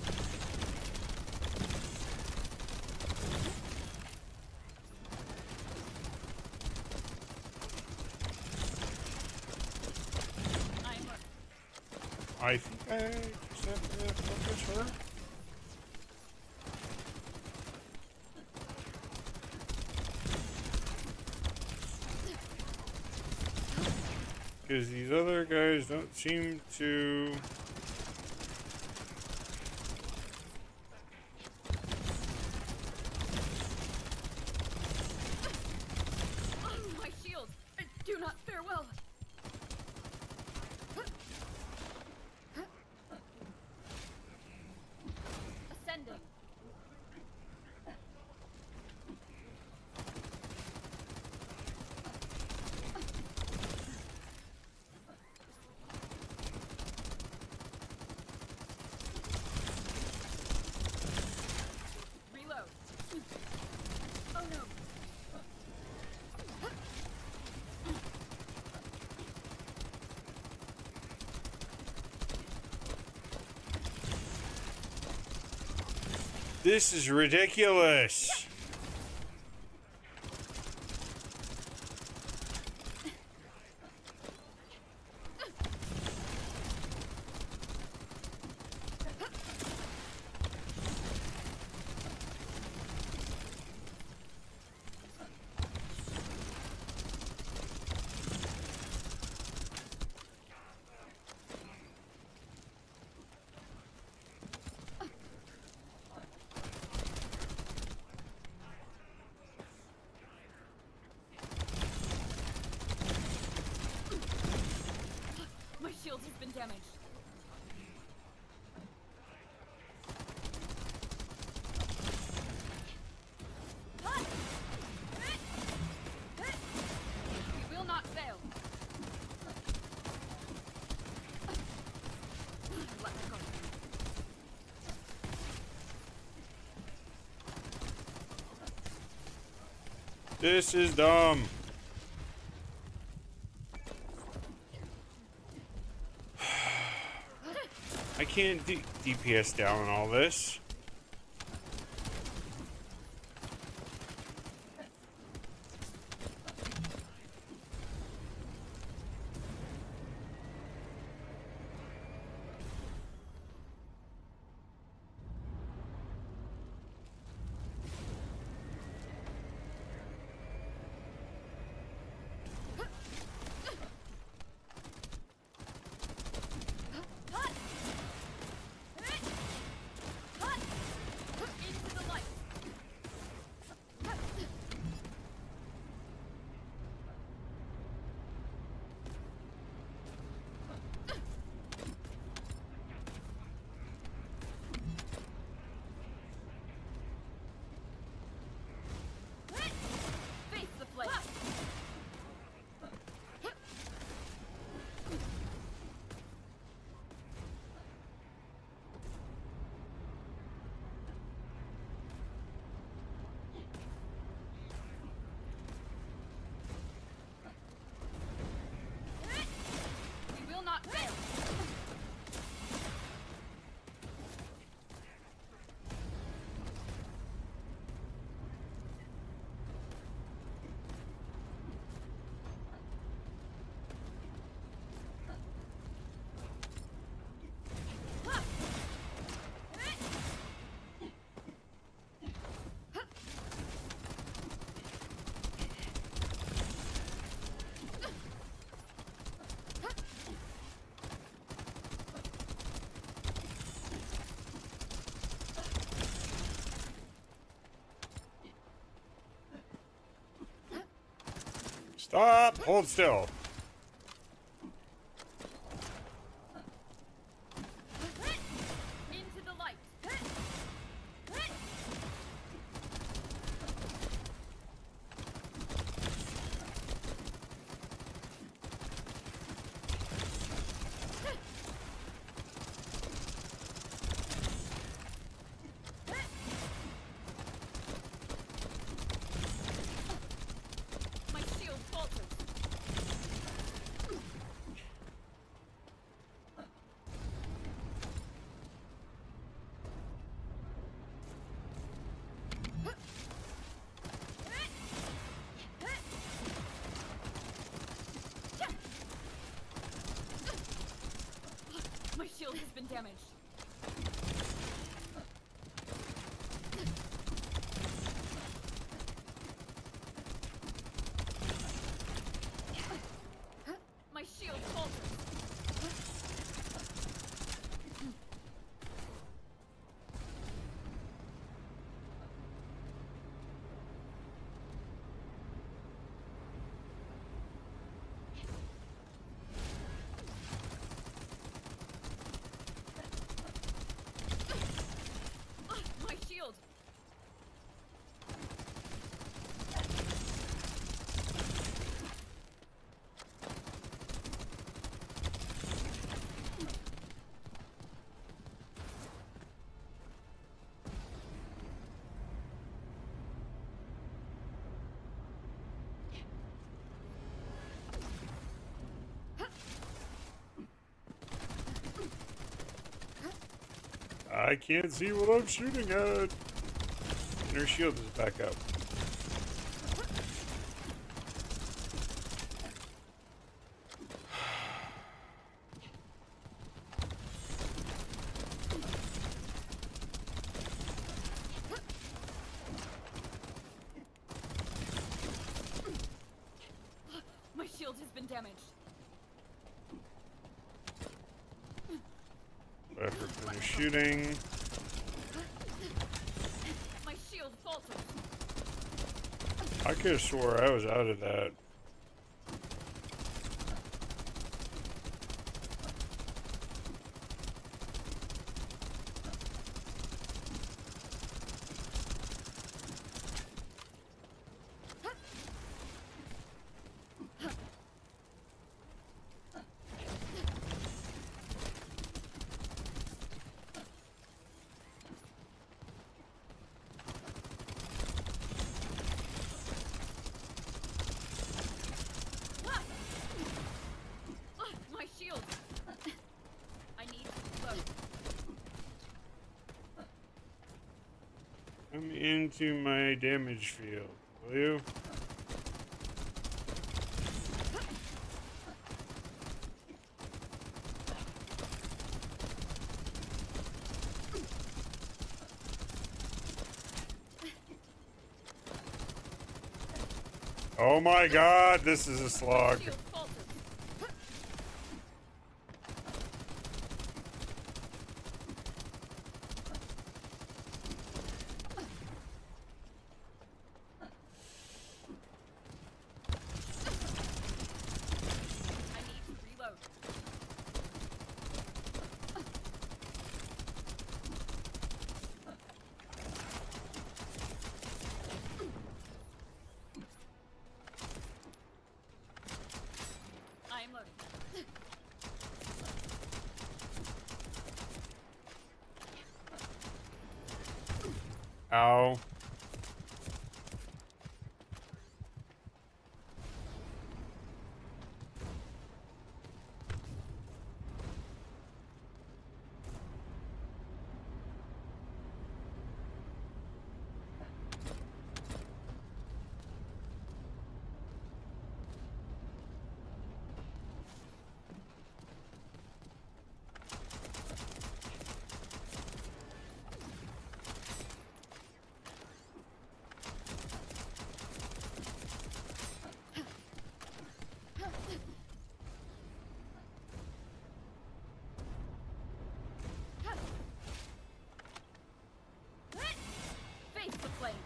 Speaker 1: I think I just have to focus her. Because these other guys don't seem to...
Speaker 8: My shield! Do not fare well! Ascending. Reload. Oh no.
Speaker 1: This is ridiculous.
Speaker 8: My shield has been damaged. We will not fail. Let me go.
Speaker 1: This is dumb. I can't DPS down on all this.
Speaker 8: Into the light. Face the flame. We will not fail.
Speaker 1: Stop! Hold still.
Speaker 8: Into the light. damaged. My shield falters. My shield.
Speaker 1: I can't see what I'm shooting at. And her shield is back up.
Speaker 8: My shield has been damaged.
Speaker 1: Let her finish shooting.
Speaker 8: My shield falters.
Speaker 1: I could have swore I was out of that.
Speaker 8: My shield. I need to load.
Speaker 1: Come into my damage field, will you? Oh my god, this is a slog.
Speaker 8: Shield falters. I need to reload. I am loading.
Speaker 1: Ow.
Speaker 8: Face the flames.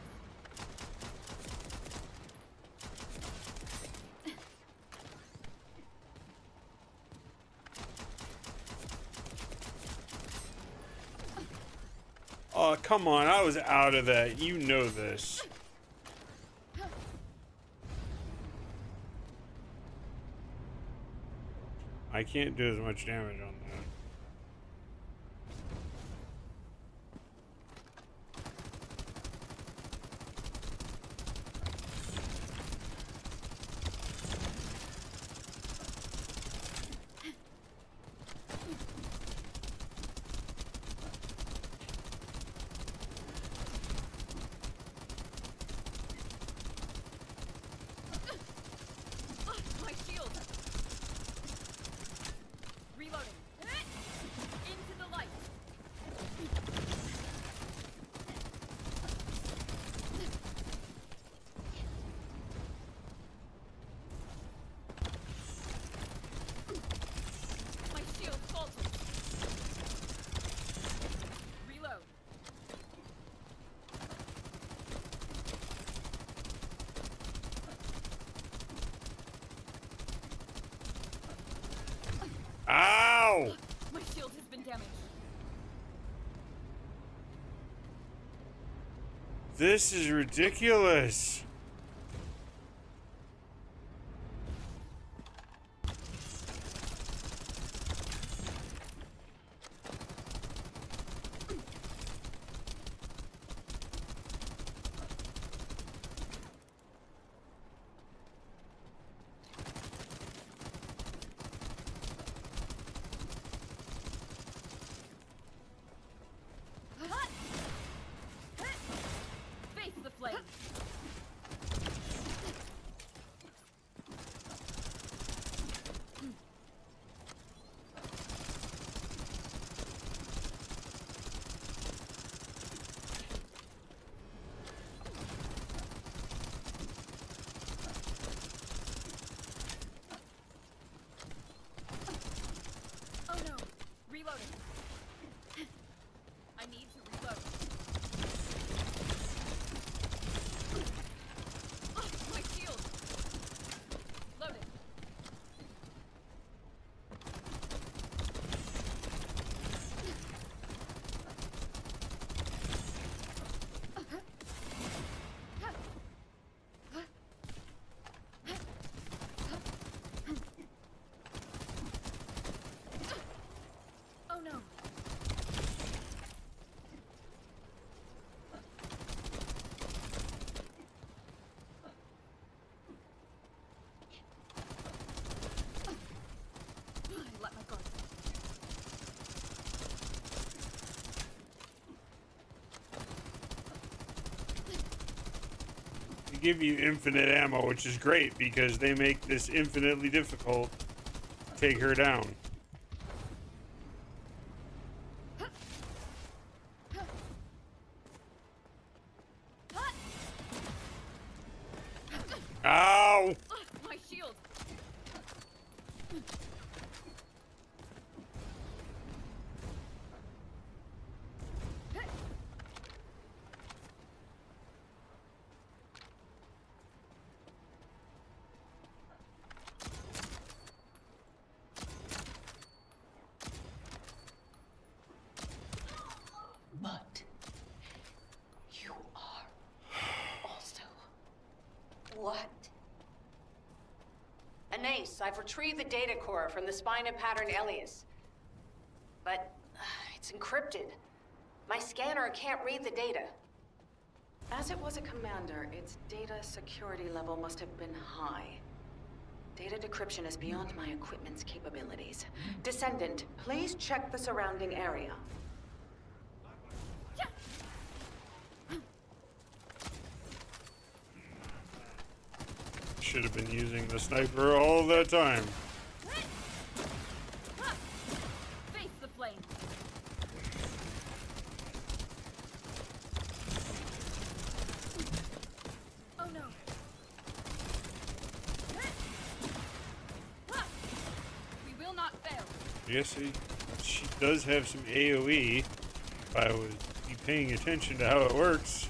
Speaker 1: Oh, come on. I was out of that. You know this. I can't do as much damage on that.
Speaker 8: My shield. Reloading.
Speaker 1: This is ridiculous.
Speaker 8: Face the flame. Oh no! Reloading. I need to reload. Oh, my shield! Loading. Oh no! I let my guard down.
Speaker 1: They give you infinite ammo, which is great because they make this infinitely difficult to take her down. Ow!
Speaker 8: My shield!
Speaker 15: But you are also what? An ace. I've retrieved the data core from the spine of pattern Elias. But it's encrypted. My scanner can't read the data. As it was a commander, its data security level must have been high. Data decryption is beyond my equipment's capabilities. Descendant, please check the surrounding area.
Speaker 1: Should have been using the sniper all the time.
Speaker 8: Face the flame. Oh no. We will not fail.
Speaker 1: Yes, she does have some AoE. If I would be paying attention to how it works.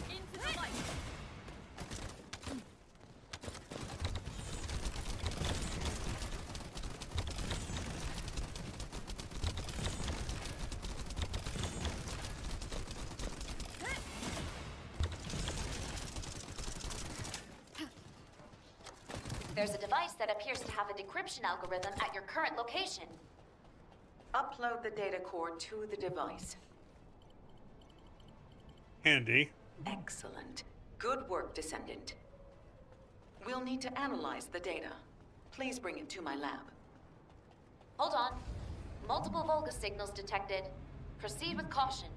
Speaker 8: Into the light.
Speaker 17: There's a device that appears to have a decryption algorithm at your current location.
Speaker 15: Upload the data core to the device.
Speaker 1: Handy.
Speaker 15: Excellent. Good work, Descendant. We'll need to analyze the data. Please bring it to my lab.
Speaker 17: Hold on. Multiple Vulgus signals detected. Proceed with caution.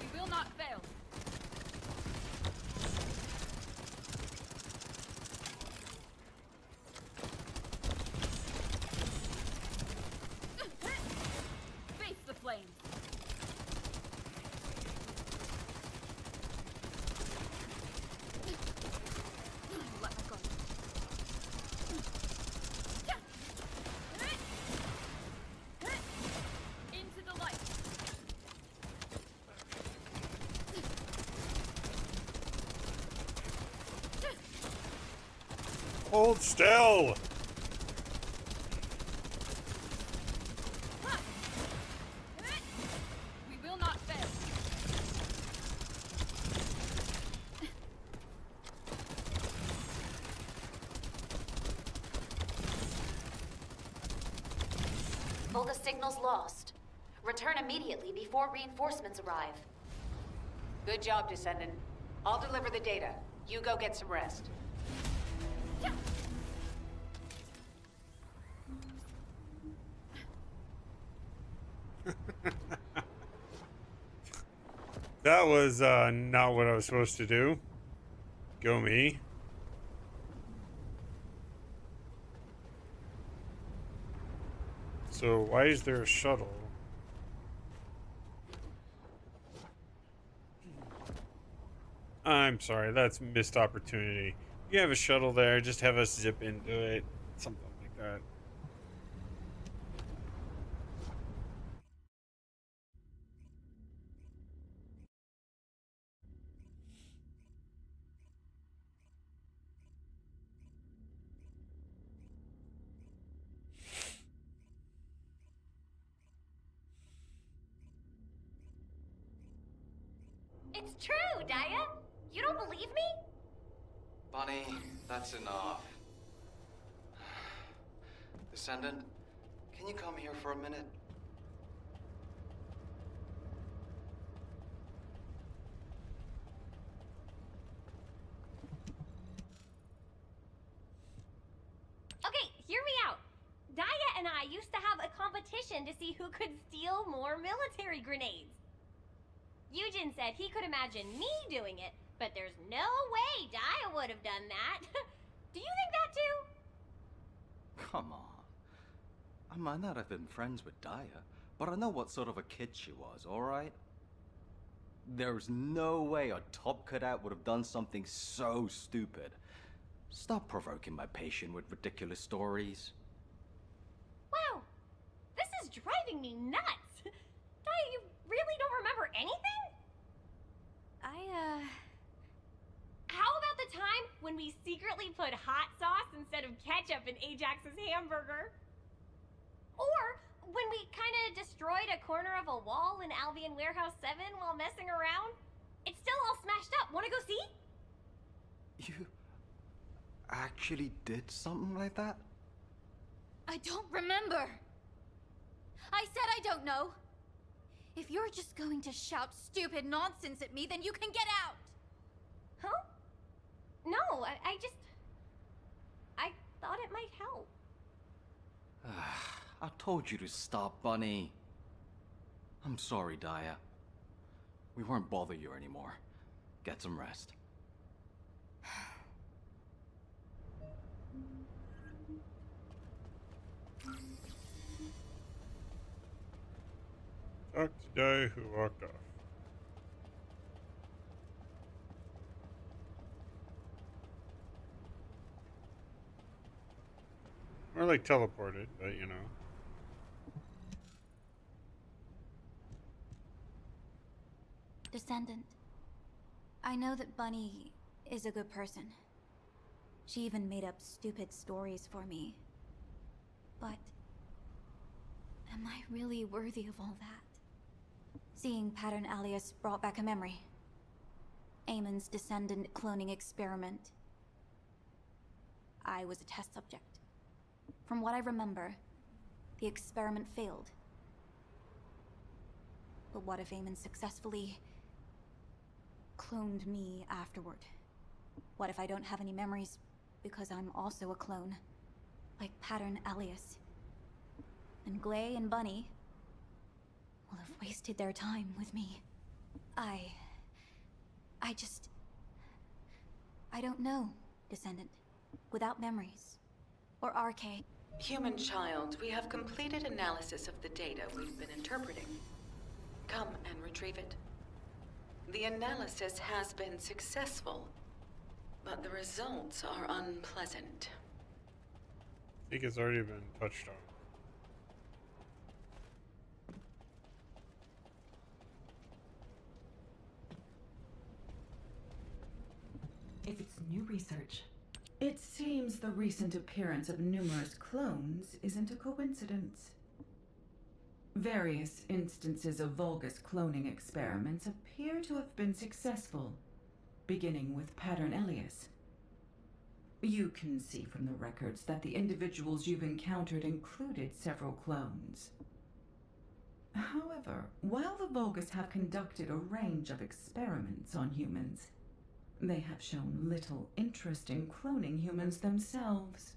Speaker 8: We will not fail. Face the flames. Let my guard down.
Speaker 1: Hold still!
Speaker 8: We will not fail.
Speaker 17: Vulgus signal's lost. Return immediately before reinforcements arrive.
Speaker 15: Good job, Descendant. I'll deliver the data. You go get some rest.
Speaker 1: That was not what I was supposed to do. Go me. So why is there a shuttle? I'm sorry, that's missed opportunity. You have a shuttle there, just have us zip into it. Something like that.
Speaker 17: It's true, Daya. You don't believe me?
Speaker 11: Bunny, that's enough. Descendant, can you come here for a minute?
Speaker 18: Okay, hear me out. Daya and I used to have a competition to see who could steal more military grenades. Eugen said he could imagine me doing it, but there's no way Daya would have done that. Do you think that too?
Speaker 11: Come on. I might not have been friends with Daya, but I know what sort of a kid she was, alright? There's no way a top cadet would have done something so stupid. Stop provoking my patient with ridiculous stories.
Speaker 18: Wow, this is driving me nuts. Daya, you really don't remember anything? How about the time when we secretly put hot sauce instead of ketchup in Ajax's hamburger? Or when we kind of destroyed a corner of a wall in Albion Warehouse 7 while messing around? It's still all smashed up. Want to go see?
Speaker 11: You actually did something like that?
Speaker 8: I don't remember. I said I don't know. If you're just going to shout stupid nonsense at me, then you can get out.
Speaker 18: Huh? No, I thought it might help.
Speaker 11: I told you to stop, Bunny. I'm sorry, Daya. We won't bother you anymore. Get some rest.
Speaker 1: Talk to Daya, who walked off. Or like teleported, but you know.
Speaker 8: Descendant, I know that Bunny is a good person. She even made up stupid stories for me. But am I really worthy of all that? Seeing Pattern Alias brought back a memory. Eamon's Descendant cloning experiment. I was a test subject. From what I remember, the experiment failed. But what if Eamon successfully cloned me afterward? What if I don't have any memories because I'm also a clone? Like Pattern Alias. And Glay and Bunny will have wasted their time with me. I don't know, Descendant. Without memories. Or RK.
Speaker 15: Human child, we have completed analysis of the data we've been interpreting. Come and retrieve it. The analysis has been successful, but the results are unpleasant.
Speaker 1: I think it's already been touched on.
Speaker 19: If it's new research, It seems the recent appearance of numerous clones isn't a coincidence. Various instances of Vulgus cloning experiments appear to have been successful, beginning with Pattern Elias. You can see from the records that the individuals you've encountered included several clones. However, while the Vulgus have conducted a range of experiments on humans, they have shown little interest in cloning humans themselves.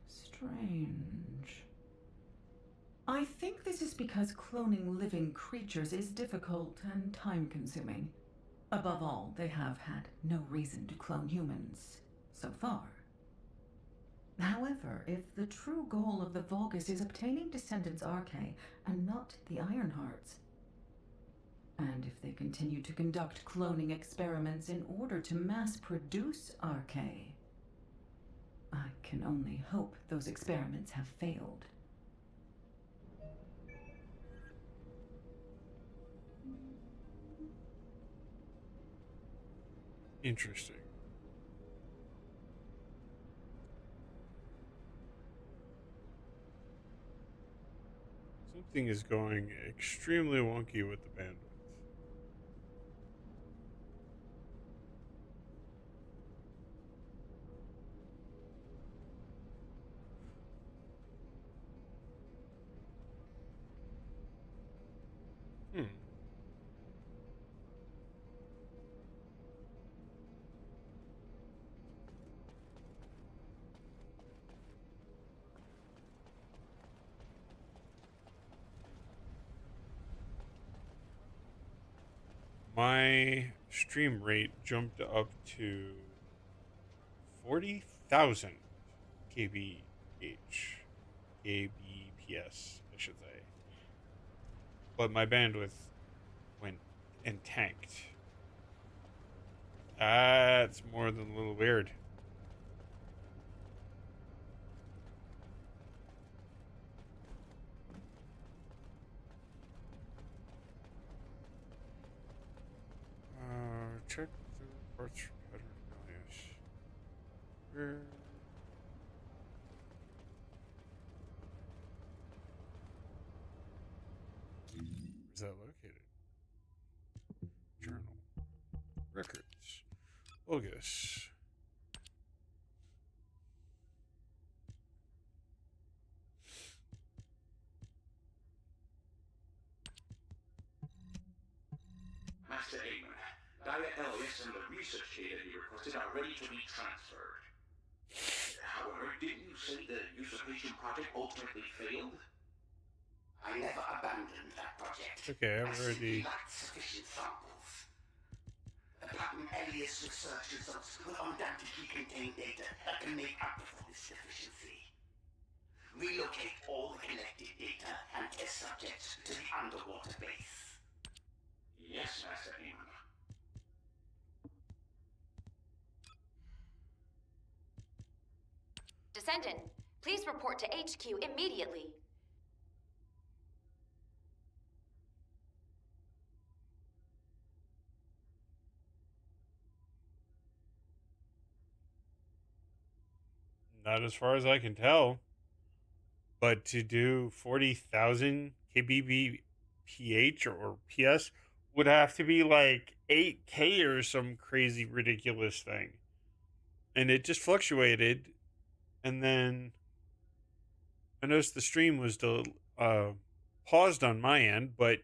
Speaker 19: Strange. I think this is because cloning living creatures is difficult and time-consuming. Above all, they have had no reason to clone humans so far. However, if the true goal of the Vulgus is obtaining Descendant's Arche and not the Ironhearts, and if they continue to conduct cloning experiments in order to mass-produce Arche, I can only hope those experiments have failed.
Speaker 1: Interesting. Something is going extremely wonky with the bandwidth. Hmm. My stream rate jumped up to 40,000 kbh. kbps, I should say. But my bandwidth went and tanked. That's more than a little weird. Check the reports for Pattern Elias. Where is that located? Journal. Records. Vulgus.
Speaker 9: Master Aemon, Daya Elias and the research data you requested are ready to be transferred. However, didn't you say the usurpation project ultimately failed?
Speaker 20: I never abandoned that project.
Speaker 1: Okay, I've already
Speaker 20: lacked sufficient samples. The Pattern Elias research results will undoubtedly contain data that can make up for this deficiency. Relocate all the collected data and test subjects to the underwater base.
Speaker 9: Yes, Master Aemon.
Speaker 17: Descendant, please report to HQ immediately.
Speaker 1: not as far as I can tell. But to do 40,000 kbph or PS would have to be like 8K or some crazy ridiculous thing. And it just fluctuated. And then I noticed the stream was paused on my end, but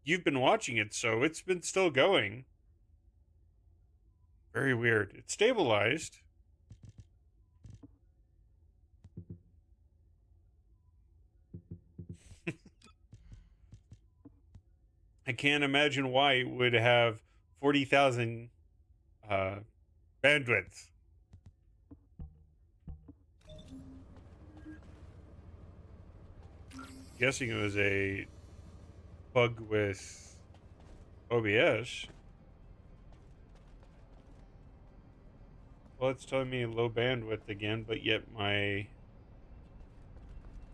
Speaker 1: you've been watching it, so it's been still going. Very weird. It stabilized. I can't imagine why it would have 40,000 bandwidth. Guessing it was a bug with OBS. Well, it's telling me low bandwidth again, but yet my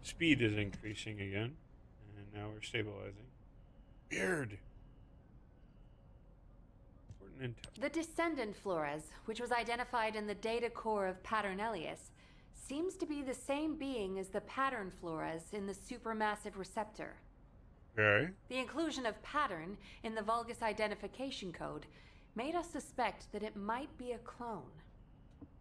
Speaker 1: speed is increasing again. And now we're stabilizing. Weird. Important intel.
Speaker 14: The Descendant Flores, which was identified in the data core of Pattern Elias, seems to be the same being as the Pattern Flores in the supermassive receptor.
Speaker 1: Okay.
Speaker 14: The inclusion of Pattern in the Vulgus identification code made us suspect that it might be a clone.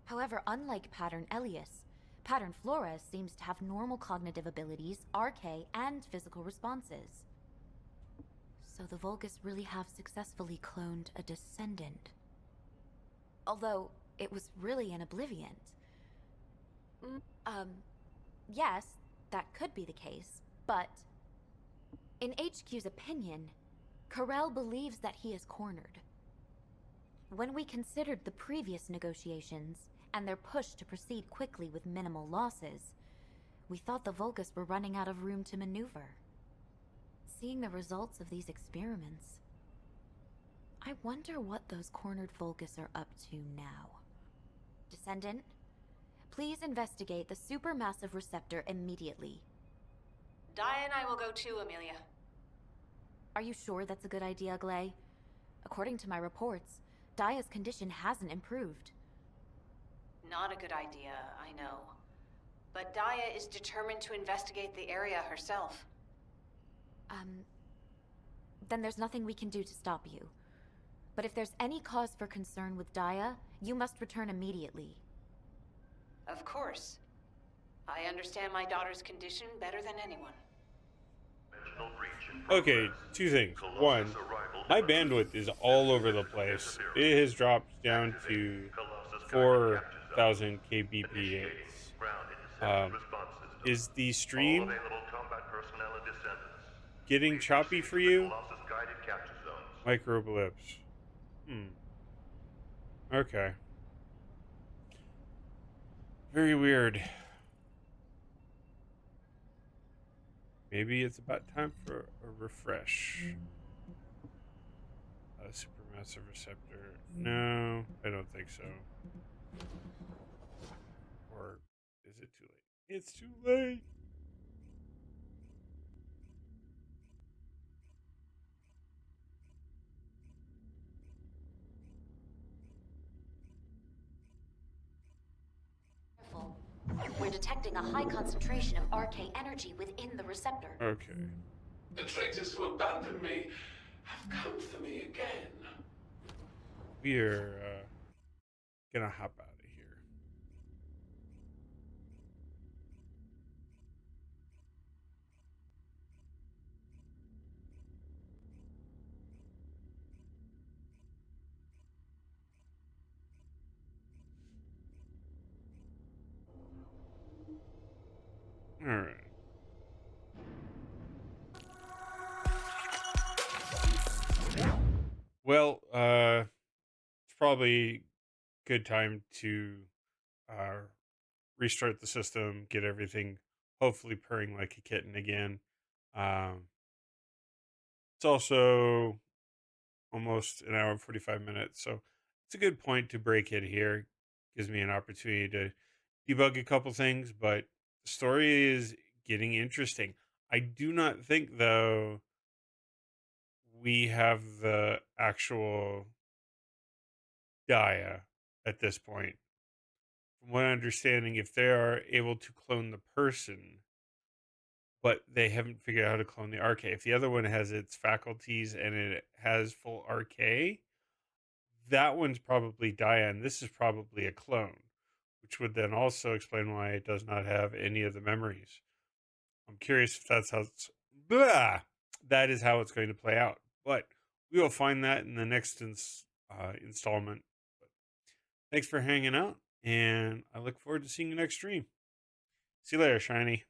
Speaker 3: However, unlike Pattern Elias, Pattern Flores seems to have normal cognitive abilities, RK, and physical responses. So the Vulgus really have successfully cloned a Descendant. Although, it was really an Oblivion. Yes, that could be the case, but in HQ's opinion, Corell believes that he is cornered. When we considered the previous negotiations and their push to proceed quickly with minimal losses, we thought the Vulgus were running out of room to maneuver. Seeing the results of these experiments, I wonder what those cornered Vulgus are up to now. Descendant, please investigate the supermassive receptor immediately.
Speaker 14: Dia and I will go too, Amelia.
Speaker 3: Are you sure that's a good idea, Glay? According to my reports, Dia's condition hasn't improved.
Speaker 15: Not a good idea, I know. But Dia is determined to investigate the area herself.
Speaker 3: Then there's nothing we can do to stop you. But if there's any cause for concern with Dia, you must return immediately.
Speaker 15: Of course. I understand my daughter's condition better than anyone.
Speaker 1: Okay, two things. One, my bandwidth is all over the place. It has dropped down to 4,000 kbps. Is the stream getting choppy for you? Microblips. Okay. Very weird. Maybe it's about time for a refresh. Supermassive receptor. No, I don't think so. Or is it too late? It's too late.
Speaker 3: We're detecting a high concentration of RK energy within the receptor.
Speaker 1: Okay.
Speaker 21: The traitors who abandoned me have come for me again.
Speaker 1: We're gonna hop out of here. All right. Well, it's probably good time to restart the system, get everything hopefully purring like a kitten again. It's also almost an hour and 45 minutes, so it's a good point to break it here. Gives me an opportunity to debug a couple things, but the story is getting interesting. I do not think, though, we have the actual Dia at this point. From what understanding, if they are able to clone the person, but they haven't figured out how to clone the RK. If the other one has its faculties and it has full RK, that one's probably Dia, and this is probably a clone, which would then also explain why it does not have any of the memories. I'm curious if that's how it's... Blah! That is how it's going to play out. But we will find that in the next installment. But thanks for hanging out, and I look forward to seeing you next stream. See you later, Shiny.